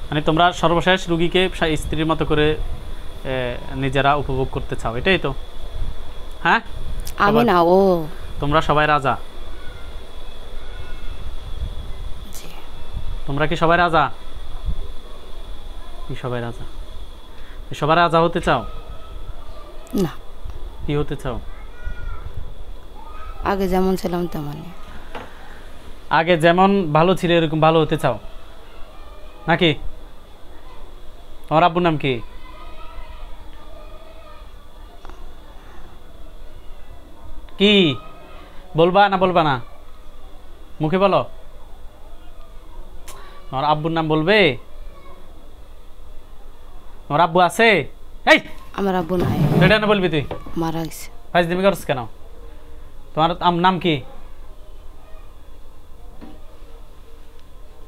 মানে তোমরা সর্বশেষ রুগীকে স্ত্রীর মতো করে নিজেরা উপভোগ করতে চাও, এটাই তো? হ্যাঁ, আমি না, ও। তোমরা সবাই রাজা? জি। তোমরা কি সবাই রাজা? কি সবাই রাজা? সবাই রাজা হতে চাও? না, কি হতে চাও? আগে যেমন ছিলাম তেমনই। আগে যেমন ভালো ছিল এরকম ভালো হতে চাও নাকি? তোমার আব্বুর নাম কি? কি বলবা না বলবা না? মুখে বলো। তোমার আব্বুর নাম বলবে? তোমার আব্বু আছে? এই আমার আব্বু নাই, এটা না বলবি তুই? মারা গেছে। ফাইজলামি করছিস কেন? তোমার নাম কি?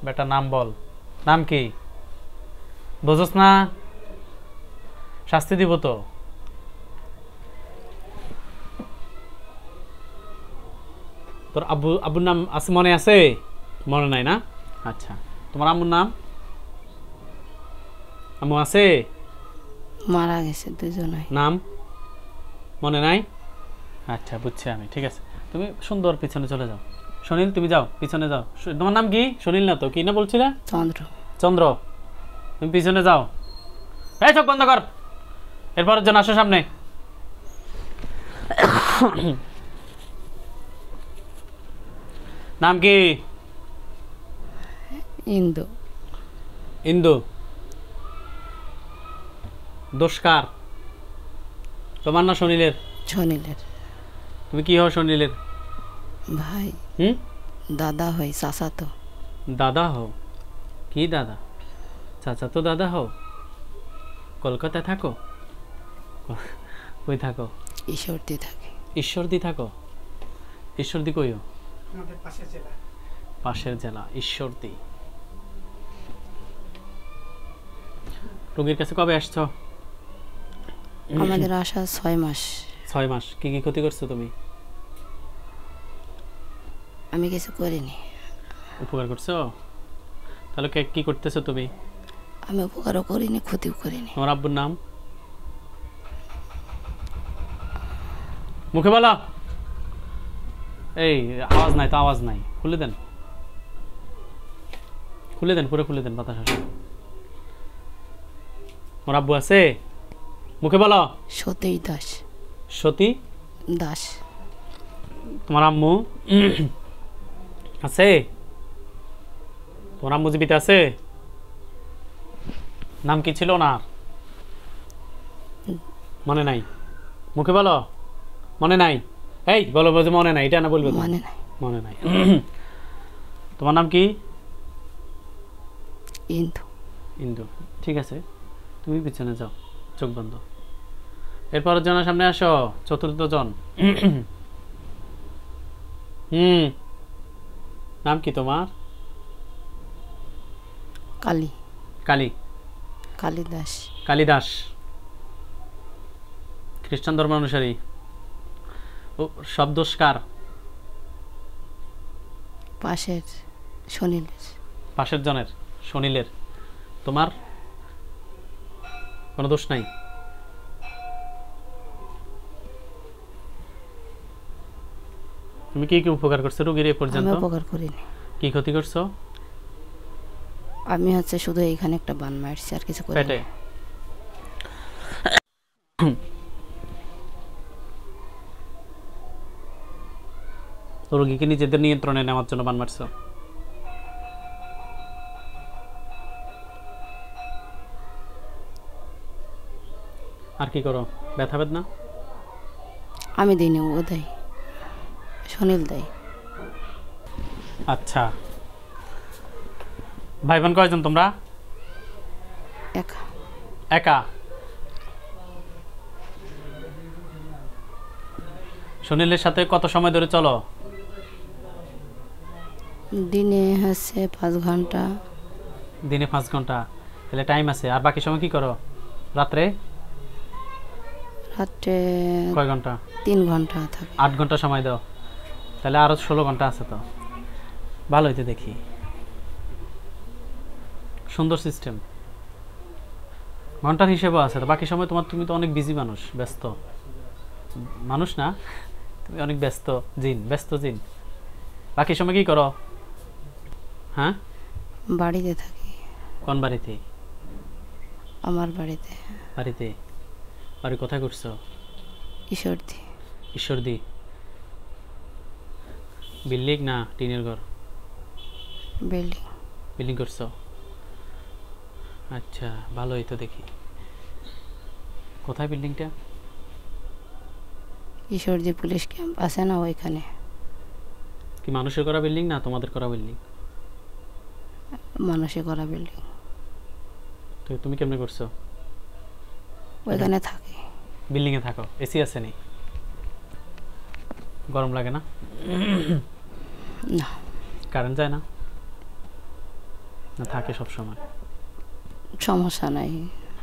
বেটা নাম বল। নাম কি? বুঝছ না? শাস্তি দিব তো। তোর আব্বুর নাম আছে, মনে আছে? মনে নাই না? আচ্ছা, তোমার আম্মুর নাম? আম্মু আছে? মারা গেছে দুজনে। নাম মনে নাই? আচ্ছা, বুঝছি আমি, ঠিক আছে। তুমি সুন্দর পিছনে চলে যাও। সুনীল, তুমি যাও পিছনে যাও। তোমার নাম কি? সুনীল না তো, কি না বলছিলে? চন্দ্র। চন্দ্র, তুমি পিছনে যাও। এই চোখ বন্ধ কর। এরপর জন আসো সামনে। নাম কি? ইন্দু। ইন্দু। দোষকার তোমার না সুনীলের? শনিলের। তুমি কি হও সুনীলের? ভাই। হুম, দাদা হই, চাচা তো। দাদা হও? কি দাদা? চাচা তো দাদা হও। কলকাতায় থাকো? কই থাকো? ঈশ্বরদী থাকে। ঈশ্বরদী থাকো? ঈশ্বরদী কইও? আমাদের পাশের জেলা। পাশের জেলা ঈশ্বরদী। রোগীর কাছে কবে আসছো? আমাদের আসা 6 মাস। 6 মাস। কি কি ক্ষতি করছো তুমি? আমি কিছু করিনি। উপকার করছো? তাহলে কি করতেছো তুমি? আমি উপকারও করিনি, ক্ষতিও করিনি। তোমার আব্বুর নাম? মুখে বলো। এই আওয়াজ নাই তো, আওয়াজ নাই। খুলে দেন, খুলে দেন, পুরো খুলে দেন, বাতাস আসে। তোমার আব্বু আছে? মুখে বলো। সতী দাস। সতী দাস। তোমার আম্মু আছে? তোমার আম্মু জীবিত আছে? নাম কি ছিল না? মনে নাই? মুখে বলো। মনে নাই? এই বলো, বলছে মনে নাই, এটা না বলবে তো। মনে নাই। মনে নাই। তোমার নাম কি? ইন্দু। ইন্দু। ঠিক আছে, তুমি পিছনে যাও, চোখ বন্ধ। এরপরের জনের সামনে আসো, চতুর্থ জন। নাম কি তোমার? কালী। কালী। কালিদাস। কালিদাস। খ্রিস্টান ধর্ম অনুসারী। ও শব্দস্কার। পাশের শনিলের। পাশের জনের, শনিলের। তোমার কোনো দোষ নাই? তুমি কি কি উপকার করছো রোগীর এ পর্যন্ত? আমি উপকার করিনি। কি ক্ষতি করছো? আমি শুধু এইখানে একটা বান মারছি, আর কিছু করিনি। পেটে? তো রোগীকে নিজেদের নিয়ন্ত্রণে নেওয়ার জন্য বান মারছো? আর কি করো? ব্যথা বেদনা? আমি দিইনি, ও দেয়, সুনীল দেয়। আচ্ছা, ভাই বোন কয়জন তোমরা? একা। একা? সুনীলের সাথে কত সময় ধরে চলো? দিনে 5 ঘন্টা। দিনে 5 ঘন্টা? তাহলে টাইম আছে। আর বাকি সময় কি করো? রাত্রে? রাত্রে কয় ঘন্টা? 3 ঘন্টা থাকে। 8 ঘন্টা সময় দাও, তাহলে আরো 16 ঘন্টা আছে। তো ভালো হইতে দেখি, সুন্দর সিস্টেম, ঘন্টার হিসেবে আছে। তো বাকি সময় তুমি তো অনেক বিজি মানুষ, ব্যস্ত মানুষ না, তুমি অনেক ব্যস্ত জিন, ব্যস্ত জিন। বাকি সময় কি করো? হ্যাঁ, বাড়িতে থাকি। কোন বাড়িতে? আমার বাড়িতে। বাড়িতে? বাড়ি কোথায় করছো? ঈশ্বরদী। ঈশ্বরদী? বিল্ডিং না টিনের ঘর? বিল্ডিং। বিল্ডিং করছো? আচ্ছা, ভালোই তো দেখি। কোথায় বিল্ডিংটা? ঈশ্বরদী পুলিশ ক্যাম্প আছে না, ওইখানে। কি মানুষের করা বিল্ডিং না তোমাদের করা বিল্ডিং? মানুষে করা বিল্ডিং। তো তুমি কেমনে করছো? ওইখানে থাকি। বিল্ডিং এ থাকো? এসি আছে নি? গরম লাগে না? না। কারেন্ট যায় না? না থাকে সব সময়? সমস্যা নাই,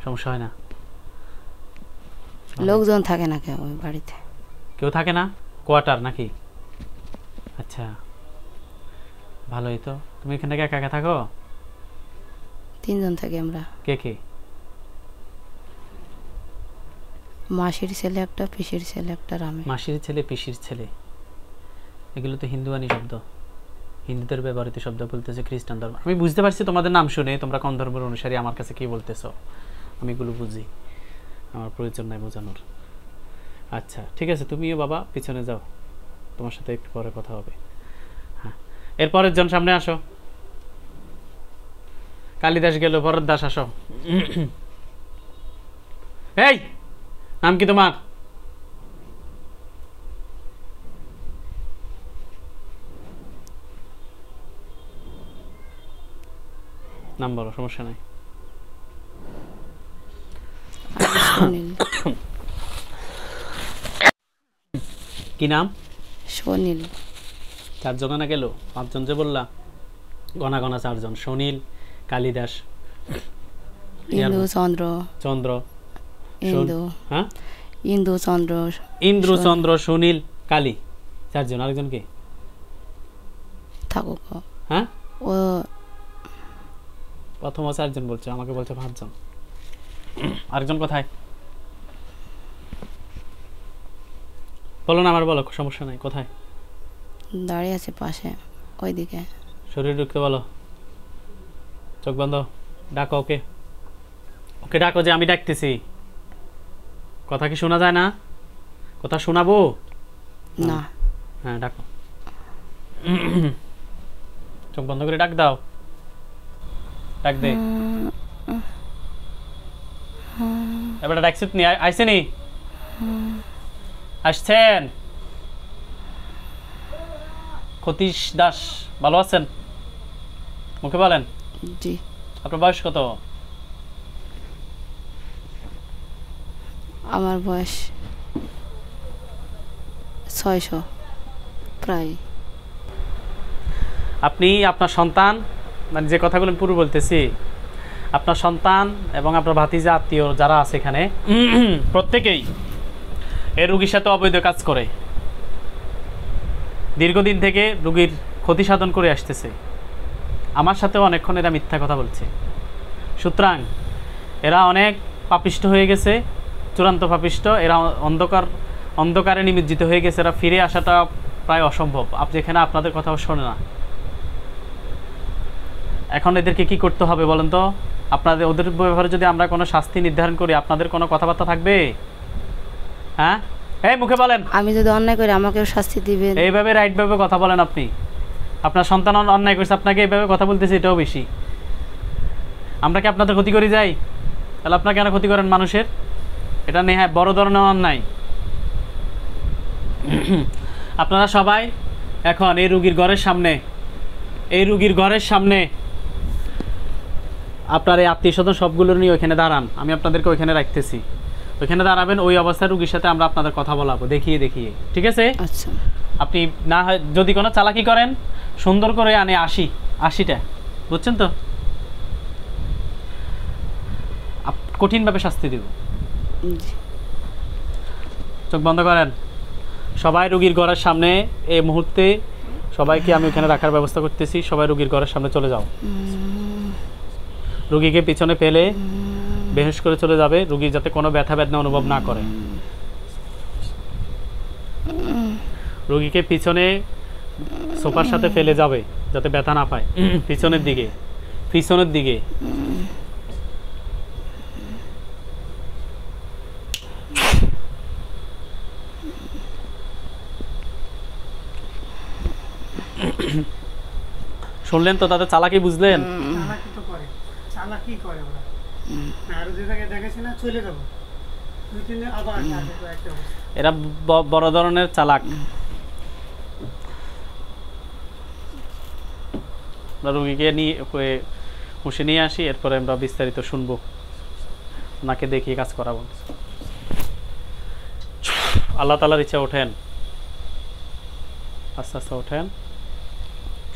সমস্যা হয় না? লোকজন থাকে না কেউ ওই বাড়িতে। কেউ থাকে না? কোয়ার্টার নাকি? আচ্ছা, ভালোই তো। তুমি এখানে একা একা থাকো? 3 জন থাকি আমরা। কে কে? মাসির ছেলে একটা, পিসির ছেলে একটা, আর আমি। মাসির ছেলে, পিসির ছেলে, এগুলো তো হিন্দুয়ানি শব্দ, হিন্দুদের ব্যবহৃত শব্দ। বলতেছে খ্রিস্টান ধর্ম। আমি বুঝতে পারছি তোমাদের নাম শুনে তোমরা কোন ধর্মের অনুসারী, আমার কাছে কি বলতেছো আমি এগুলো বুঝি, আমার প্রয়োজন নাই বোঝানোর। আচ্ছা ঠিক আছে, তুমিও বাবা পিছনে যাও, তোমার সাথে একটু পরে কথা হবে। হ্যাঁ, এরপরের জন সামনে আসো। কালিদাস গেল, ভরত দাস আসো। এই নাম কি তোমার? নাম বলো, সমস্যা নাই। সুনীল। কি নাম? সুনীল। 4 জন না গেল? 5 জন যে বললা, গনা গনা 4 জন। সুনীল, কালিদাস, ইন্দু চন্দ্র। চন্দ্র, ইন্দু। হ্যাঁ, ইন্দু চন্দ্র। ইন্দ্র চন্দ্র, সুনীল, কালী, 4 জন। আরেকজন কে? থাকুক। হ্যাঁ, ও প্রথম আছে একজন বলছে, আমাকে বলছে 5 জন। আরেকজন কোথায়? বলো না, আমার বলো, সমস্যা নাই। কোথায়? দাঁড়িয়ে আছে পাশে, ওইদিকে। শরীর ঢুকতে বলো। চোখ বন্ধ। ডাকো ওকে, ওকে ডাকো, যে আমি ডাকতেছি। কথা কি শোনা যায় না? কথা শোনাবো না। হ্যাঁ, ডাকো। চোখ বন্ধ করে ডাক দাও। ডাক দে। এবার ডাকছিস নি? আইসেনি? আসছেন? সতীশ দাস, ভালো আছেন? মুখে বলেন। জি। আপনার বয়স কত? আমার বয়স 600 প্রায়। আপনি আপনার সন্তান, মানে যে কথাগুলো আমি পুরো বলতেছি, আপনার সন্তান এবং আপনার ভাতিজা আত্মীয় যারা আছে এখানে, প্রত্যেকেই এই রোগীর সাথে অবৈধ কাজ করে, দীর্ঘদিন থেকে রোগীর ক্ষতি সাধন করে আসতেছে। আমার সাথেও অনেকক্ষণ এরা মিথ্যা কথা বলছে। সুতরাং এরা অনেক পাপিষ্ট হয়ে গেছে, চূড়ান্ত পাপিষ্ট। এরা অন্ধকারে নিমজ্জিত হয়ে গেছে। এরা ফিরে আসাটা প্রায় অসম্ভব। যেখানে আপনাদের কথাও শোনে না। এখন এদেরকে কি করতে হবে বলেন তো? আপনাদের ওদের ব্যাপারে যদি আমরা কোনো শাস্তি নির্ধারণ করি, আপনাদের কোনো কথাবার্তা থাকবে? হ্যাঁ, এই মুখে বলেন। আমি যদি অন্যায় করি আমাকেও শাস্তি দিবেন। এইভাবে রাইটভাবে কথা বলেন আপনি। আপনার সন্তান অন্যায় করছে, আপনাকে এইভাবে কথা বলতেছে, এটাও বেশি। আমরা কি আপনাদের ক্ষতি করি যাই? তাহলে আপনারা কেন ক্ষতি করেন মানুষের? এটা নেহায় বড় ধরনের অন্যায়। আপনারা সবাই এখন এই রুগীর ঘরের সামনে আপনার এই আত্মীয় স্বজন সবগুলো নিয়ে ওইখানে দাঁড়ান। আমি আপনাদেরকে ওইখানে রাখতেছি, ওইখানে দাঁড়াবেন। ওই অবস্থায় রুগীর সাথে আমরা আপনাদের কথা বলাবো, দেখিয়ে। ঠিক আছে? আচ্ছা। আপনি না হয় যদি কোনো চালাকি করেন, সুন্দর করে আনে 80টা, বুঝছেন তো? কঠিনভাবে শাস্তি দেব। জি। চোখ বন্ধ করেন। সবাই রুগীর ঘরের সামনে এই মুহূর্তে সবাইকে আমি ওখানে রাখার ব্যবস্থা করতেছি। সবাই রুগীর ঘরের সামনে চলে যাও। রুগীকে পিছনে ফেলে বেহুশ করে চলে যাবে, রুগী যাতে কোনো ব্যথা বেদনা অনুভব না করে। রুগীকে পিছনে সোফার সাথে ফেলে যাবে যাতে ব্যথা না পায়। পিছনের দিকে। শুনলেন তো তাদের চালাকি, বুঝলেন? চালাকি তো করে, চালাকি করে ওরা। আর যে জায়গায় দেখেছি না, চলে যাবো 2-3 দিন আবার আসবে একটা অবস্থা। এরা বড় ধরনের চালাক। আমরা রুগীকে নিয়ে হুঁশে নিয়ে আসি, এরপরে আমরা বিস্তারিত শুনবো। ওনাকে দেখিয়ে কাজ করাবো। আল্লাহ তাআলার ইচ্ছা ওঠেন, আস্তে আস্তে ওঠেন,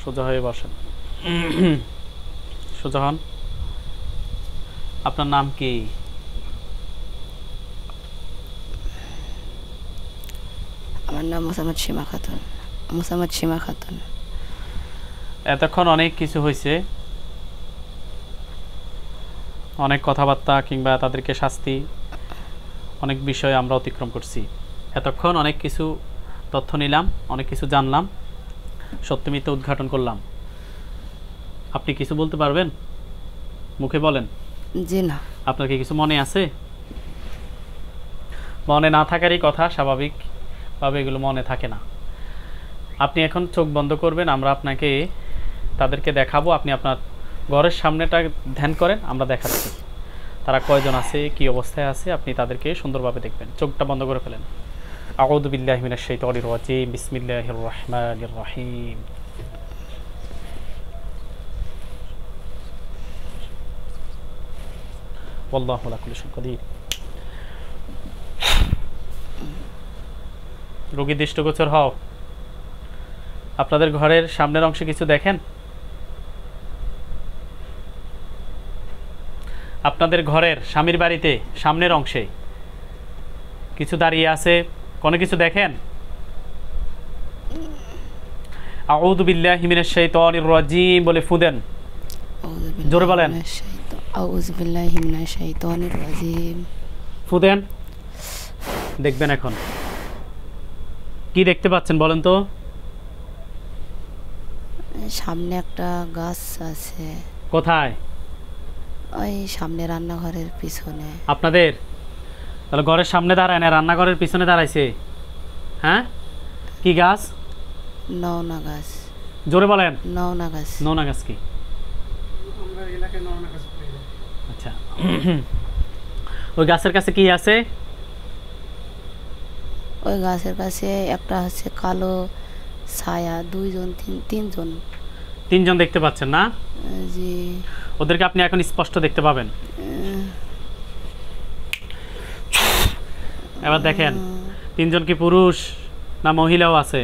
সোজা হয়ে বসেন। সোজা হন। আপনার নাম কি? আমার নাম মোসাম্মদ সীমা খাতুন। এতক্ষণ অনেক কিছু হয়েছে, অনেক কথাবার্তা কিংবা তাদেরকে শাস্তি, অনেক বিষয় আমরা অতিক্রম করছি। এতক্ষণ অনেক কিছু তথ্য নিলাম, অনেক কিছু জানলাম, সত্য মিথ্যা উদ্ঘাটন করলাম। আপনি কিছু বলতে পারবেন? মুখে বলেন। জি না। আপনার কি কিছু মনে আছে? মনে না থাকারই কথা, স্বাভাবিকভাবে এগুলো মনে থাকে না। আপনি এখন চোখ বন্ধ করবেন, আমরা আপনাকে তাদেরকে দেখাবো। আপনি আপনার ঘরের সামনেটা ধ্যান করেন, আমরা দেখাচ্ছি তারা কয়জন আছে, কি অবস্থায় আছে। আপনি তাদেরকে সুন্দরভাবে দেখবেন। চোখটা বন্ধ করে ফেলেন। আউযু বিল্লাহি মিনাশ শাইতানির রাজিম, বিসমিল্লাহির রহমানির রহিম। আল্লাহু আলা কুল্লি শাইইন কাদির। রোগী দৃষ্টিগোচর হও। আপনাদের ঘরের সামনের অংশে কিছু দেখেন? আপনাদের ঘরের স্বামীর বাড়িতে সামনের অংশে কিছু দাঁড়িয়ে আছে, কোনো কিছু দেখেন? আউযু বিল্লাহি মিনাশ শাইতানির রাজিম বলে ফু দেন। জোরে বলেন। আউযু বিল্লাহি মিনাশ শাইতানির রাজিম। ফু দেন। দেখবেন এখন কি দেখতে পাচ্ছেন বলেন তো? সামনে একটা গাছ আছে। কোথায়? ওই সামনে রান্নাঘরের পিছনে। আপনাদের তাহলে ঘরের সামনে দাঁড়ায় না, রান্নাঘরের পিছনে দাঁড়াইছে? হ্যাঁ, কি গাছ? নওনা গাছ। জোরে বলেন। নওনা গাছ। নওনা গাছ কি? আমরা এলাকায় নওনা গাছ পাই না। আচ্ছা, ওই গাছের কাছে কি আছে? ওই গাছের কাছে একটা হচ্ছে কালো ছায়া, দুইজন তিনজন। তিনজন দেখতে পাচ্ছেন না? জি। ওদেরকে আপনি এখন স্পষ্ট দেখতে পাবেন। এবার দেখেন তিনজন কি পুরুষ না মহিলাও আছে?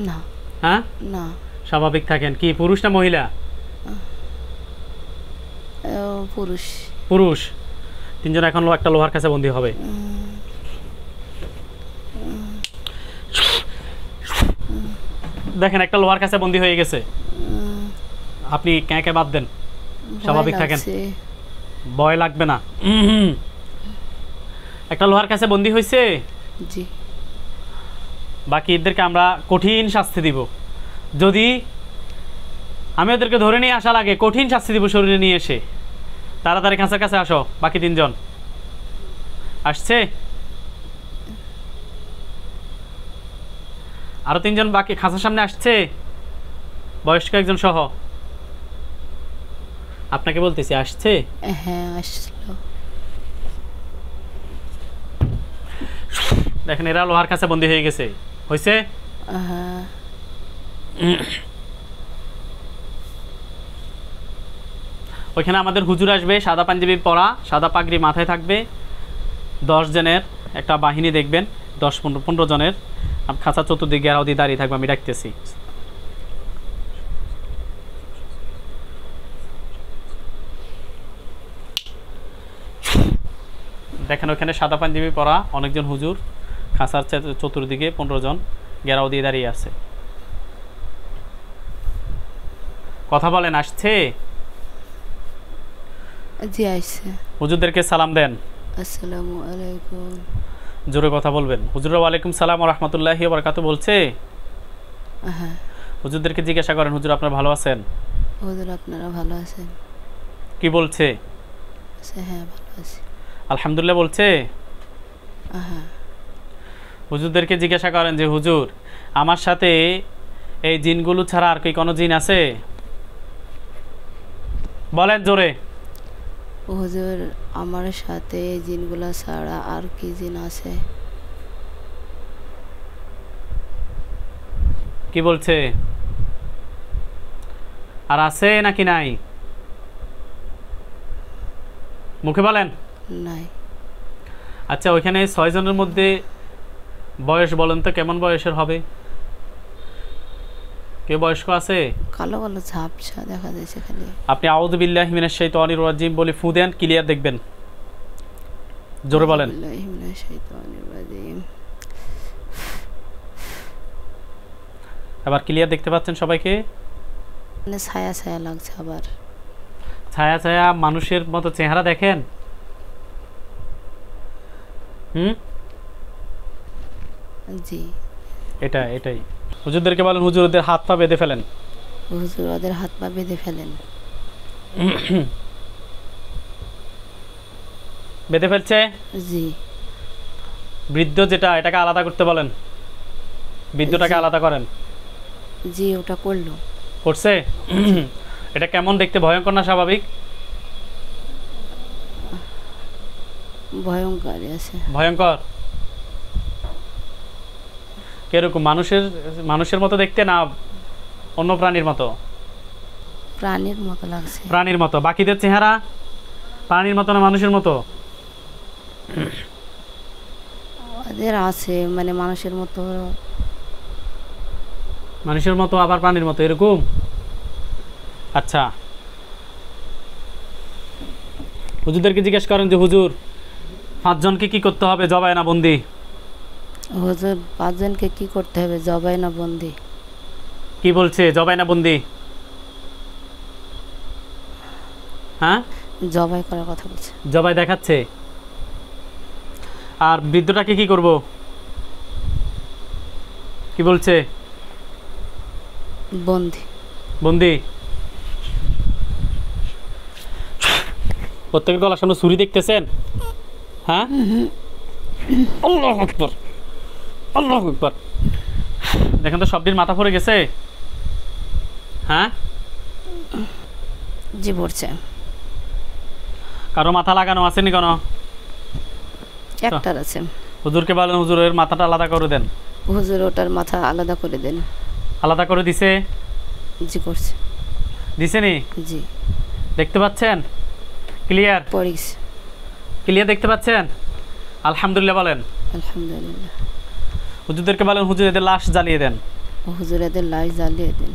না। হ্যাঁ, না। স্বাভাবিক থাকেন। কি পুরুষ না মহিলা? পুরুষ। পুরুষ। তিনজন এখন একটা লোহার কাছে বন্দী হবে। দেখেন একটা লোহার কাছে বন্দী হয়ে গেছে। আপনি ক্যাঁকে বাদ দেন, স্বাভাবিক থাকেন, ভয় লাগবে না। একটা লোহার কাছে বন্দী হয়েছে। জি। বাকি এদেরকে আমরা কঠিন শাস্তি দিব। যদি আমি ওদেরকে ধরে নিয়ে আসা লাগে, কঠিন শাস্তি দিব শরীরে নিয়ে এসে। তাড়াতাড়ি খাঁচার কাছে আসো। বাকি তিনজন আসছে? আরো তিনজন বাকি খাঁচার সামনে আসছে, বয়স্ক একজন সহ। আপনাকে বলতেছি আসছে। হ্যাঁ, আসলো। দেখেন এরা লোহার কাছে বন্দী হয়ে গেছে। হয়েছে? হ্যাঁ। ওইখানে আমাদের হুজুর আসবে, সাদা পাঞ্জাবি পরা, সাদা পাগড়ি মাথায় থাকবে। 10 জনের একটা বাহিনী দেখবেন, 10-15 জনের। খাঁচা চতুর্দিকে ঘেরাও দিয়ে দাঁড়িয়ে থাকবে। আমি ডাকতেছি। দেখেন ওখানে সাদা পাঞ্জাবি পরা অনেকজন হুজুর, খাঁচার চতুর্দিকে 15 জন ঘেরাও দিয়ে দাঁড়িয়ে আছে। কথা বলেন, আসছে? জি, আসছে। হুজুরদেরকে সালাম দেন। আসসালামু আলাইকুম। জোরে কথা বলবেন। হুজুর ওয়ালাইকুম সালাম ওয়া রাহমাতুল্লাহি ওয়া বারাকাতুহু বলছে। হ্যাঁ। হুজুরদেরকে জিজ্ঞাসা করেন, হুজুর আপনারা ভালো আছেন? হুজুর আপনারা ভালো আছেন? কি বলছে? হ্যাঁ, ভালো আছি। আলহামদুলিল্লাহ বলছে। হ্যাঁ। হুজুরদেরকে জিজ্ঞাসা করেন যে হুজুর আমার সাথে এই জিনগুলো ছাড়া আর কি কোনো জিন আছে? বলেন জোরে। হুজুর আমার সাথে এই জিনগুলা ছাড়া আর কি জিন আছে? কি বলছে? আর আছে নাকি নাই? মুখে বলেন। নাই। আচ্ছা, ওইখানে 6 জনের মধ্যে বয়স বলেন তো কেমন বয়সের হবে? কেউ বয়স্ক আছে? কালো কালো ঝাপসা দেখা যাচ্ছে খালি। আপনি আউযু বিল্লাহি মিনাশ শাইতানির রাজিম বলে ফু দেন, ক্লিয়ার দেখবেন। জোরে বলেন। আউযু বিল্লাহি মিনাশ শাইতানির রাজিম। এবার ক্লিয়ার দেখতে পাচ্ছেন সবাইকে? মানে ছায়া ছায়া লাগছে আবার। ছায়া ছায়া মানুষের মতো চেহারা দেখেন। জি। এটাই। হুজুরদেরকে বলেন হুজুর ওদের হাত পা বেঁধে ফেলেন। হুজুর ওদের হাত পা বেঁধে ফেলেন। বেঁধে ফেলছে? জি। বৃদ্ধ যেটা, এটাকে আলাদা করতে বলেন। বৃদ্ধটাকে আলাদা করেন। জি, ওটা করলো। করছে? এটা কেমন দেখতে, ভয়ঙ্কর না স্বাভাবিক? ভয়ঙ্কর আছে। ভয়ঙ্কর কিরকম? মানুষের মতো দেখতে না অন্য প্রাণীর মতো? প্রাণীর মতো লাগছে। প্রাণীর মতো। বাকিদের চেহারা প্রাণীর মতো না মানুষের মতো? ওদের আছে মানে মানুষের মতো। মানুষের মতো আবার প্রাণীর মতো এরকম? আচ্ছা, হুজুরদেরকে জিজ্ঞেস করেন যে হুজুর 5 জনকে কি করতে হবে, জবাই না বন্দি? হুজুর 5 জনকে কি করতে হবে, জবাই না বন্দি? কি বলছে, জবাই না বন্দি? হ্যাঁ, জবাই করার কথা বলছে। জবাই দেখাচ্ছে। আর বৃদ্ধটাকে কি করব? কি বলছে? বন্দি। বন্দি। প্রত্যেকের গলার সামনে ছুরি দেখতেছেন? হ্যাঁ, আল্লাহু আকবার, আল্লাহু আকবার। দেখেন তো সবটির মাথা পড়ে গেছে। হ্যাঁ, জি পড়ছে। কারো মাথা লাগানো আসেনি কেন? একটার আছে। হুজুরকে বলেন হুজুরের মাথাটা আলাদা করে দেন। হুজুর ওটার মাথা আলাদা করে দেন। আলাদা করে দিছে? জি করছে। দিছেনি? জি দেখতে পাচ্ছেন? ক্লিয়ার? পড়িস। ক্লিয়ার দেখতে পাচ্ছেন? আলহামদুলিল্লাহ বলেন। আলহামদুলিল্লাহ। হুজুরদেরকে বলেন হুজুর এদের লাশ জ্বালিয়ে দেন। হুজুর এদের লাশ জ্বালিয়ে দেন।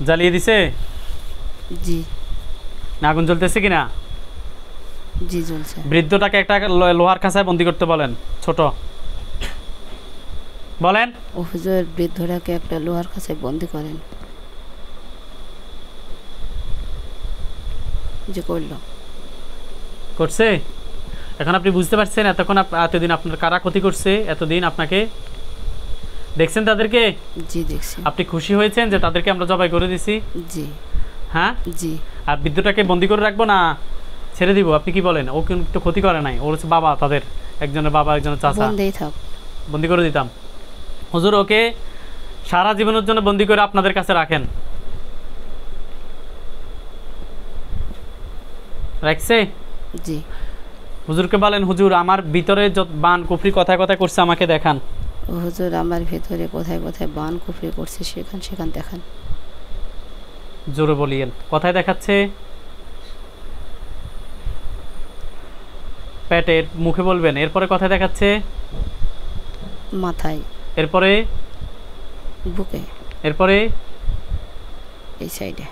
জ্বালিয়ে দিছে? জি না আগুন জ্বলতেছে কিনা? জি জ্বলছে। বৃদ্ধটাকে একটা লোহার খাঁচায় বন্দি করতে বলেন, ছোট। বলেন। হুজুর বৃদ্ধরাকে একটা লোহার কাছে বন্দি করেন। যে করলো। করছে? এখন আপনি বুঝতে পারছেন এতক্ষণ এতদিন আপনার কারা ক্ষতি করছে? এতদিন আপনাকে দেখছেন তাদেরকে? জি দেখছি। আপনি খুশি হয়েছেন যে তাদেরকে আমরা জবাই করে দিছি? জি হ্যাঁ। জি। আর বৃদ্ধটাকে বন্দি করে রাখবো না ছেড়ে দিব? আপনি কি বলেন? ও কিন্তু ক্ষতি করে নাই, ওর হচ্ছে বাবা, তাদের একজনের বাবা একজনের চাচা। বন্দেই থাক। বন্দি করে দিতাম। হুজুর ওকে সারা জীবনের জন্য বন্দি করে আপনাদের কাছে রাখেন। রাখছে? জি। হুজুরকে বলেন হুজুর আমার ভিতরে যত বান কুফরি কথায় কথায় করছে আমাকে দেখান। হুজুর আমার ভেতরে কোথায় কোথায় বান কুফরি করছে সেখান দেখান। জোরে বলিয়েন। কথায় দেখাচ্ছে? পেটের মুখে বলবেন। এরপরে কথায় দেখাচ্ছে? মাথায়। এরপরে? বুকে। এরপরে? এই সাইডে।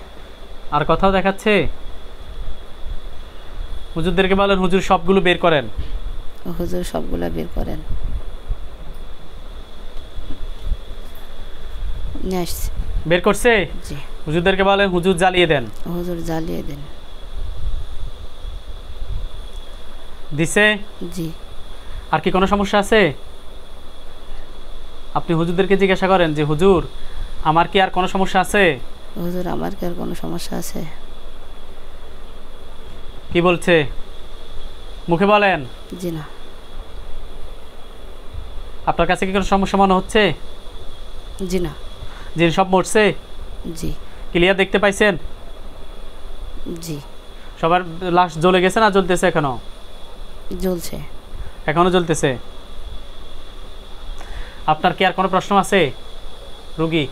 আর কথাও দেখাচ্ছে? হুজুরদেরকে বলেন হুজুর সবগুলো বের করেন। হুজুর সবগুলা বের করেন। নিয়ে আসছি। বের করছে? জি। হুজুরদেরকে বলেন হুজুর জ্বালিয়ে দেন। হুজুর জ্বালিয়ে দেন। দিছে? জি। আর কি কোনো সমস্যা আছে? আপনি হুজুরদেরকে জিজ্ঞাসা করেন যে হুজুর আমার কি আর কোনো সমস্যা আছে? হুজুর আমার কি আর কোনো সমস্যা আছে? কি বলছে? মুখে বলেন। জি না। আপনার কাছে কি কোনো সমস্যা মনে হচ্ছে? জি না। জিন সব মরছে? জি। ক্লিয়ার দেখতে পাইছেন? জি। সবার লাশ জ্বলে গেছে না জ্বলতেছে এখনো? জ্বলছে। এখনো জ্বলতেছে। আপনার কি আর কোনো প্রশ্ন আছে রোগী?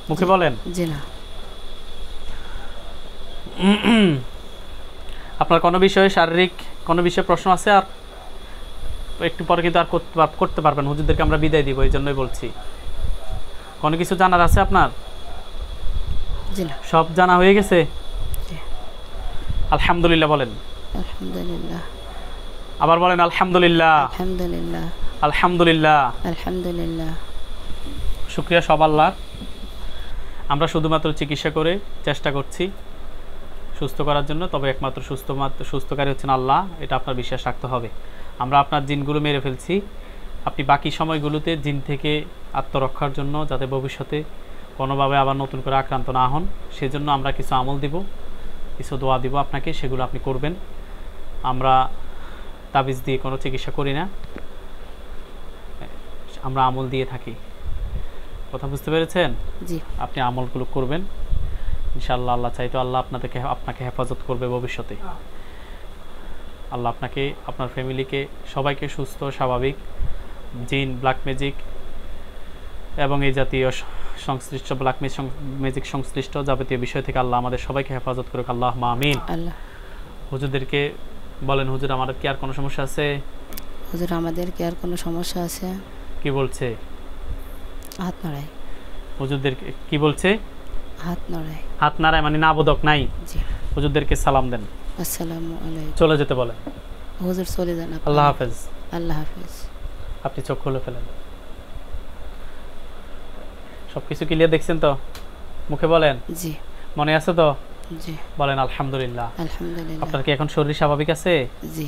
মুখে বলেন। জি না। আপনার কোনো বিষয়ে শারীরিক কোনো বিষয়ে প্রশ্ন আছে? আর একটু পরে কিন্তু আর করতে পারবেন। হুজুরদেরকে আমরা বিদায় দিব, এই জন্যই বলছি। কোনো কিছু জানার আছে আপনার? জি না। সব জানা হয়ে গেছে? জি। আলহামদুলিল্লাহ বলেন। আলহামদুলিল্লাহ। আবার বলেন আলহামদুলিল্লাহ। আলহামদুলিল্লাহ। আলহামদুলিল্লাহ। আলহামদুলিল্লাহ। শুকরিয়া সব আল্লাহর। আমরা শুধুমাত্র চিকিৎসা করে চেষ্টা করছি সুস্থ করার জন্য, তবে একমাত্র সুস্থকারী হচ্ছেন আল্লাহ, এটা আপনার বিশ্বাস রাখতে হবে। আমরা আপনার জিনগুলো মেরে ফেলছি, আপনি বাকি সময়গুলোতে জিন থেকে আত্মরক্ষার জন্য যাতে ভবিষ্যতে কোনোভাবে আবার নতুন করে আক্রান্ত না হন সেজন্য আমরা কিছু আমল দিব, কিছু দোয়া দিব আপনাকে, সেগুলো আপনি করবেন। আমরা তাবিজ দিয়ে কোনো চিকিৎসা করি না, আমরা আমল দিয়ে থাকি। কথা বুঝতে পেরেছেন? জি। আপনি আমলগুলো করবেন ইনশাআল্লাহ। আল্লাহ চাইতো আল্লাহ আপনাকে হেফাজত করবে ভবিষ্যতে। আল্লাহ আপনাকে, আপনার ফ্যামিলিকে, সবাইকে সুস্থ স্বাভাবিক জিন, ব্ল্যাক ম্যাজিক এবং এই জাতীয় সংশ্লিষ্ট ব্ল্যাক ম্যাজিক সংশ্লিষ্ট যাবতীয় বিষয় থেকে আল্লাহ আমাদের সবাইকে হেফাজত করুক। আল্লাহুম্মা আমিন। আল্লাহ। হুজুরদেরকে বলেন হুজুর আমাদের কি আর কোনো সমস্যা আছে? হুজুর আমাদের কি আর কোনো সমস্যা আছে? কি বলছে? হাত নাড়াই। হুজুরদেরকে কি বলছে? হাত নাড়াই। হাত নাড়ায় মানে না বোধক নাই। জি। হুজুরদেরকে সালাম দেন, আসসালামু আলাইকুম। চলে যেতে বলেন। হুজুর চলে যান। আল্লাহ হাফেজ। আল্লাহ হাফেজ। আপনি চোখ খুলে ফেলেন। সবকিছু ক্লিয়ার দেখছেন তো? মুখে বলেন। জি মনে আছে তো? জি বলেন আলহামদুলিল্লাহ। আলহামদুলিল্লাহ। আপনার কি এখন শরীর স্বাভাবিক আছে? জি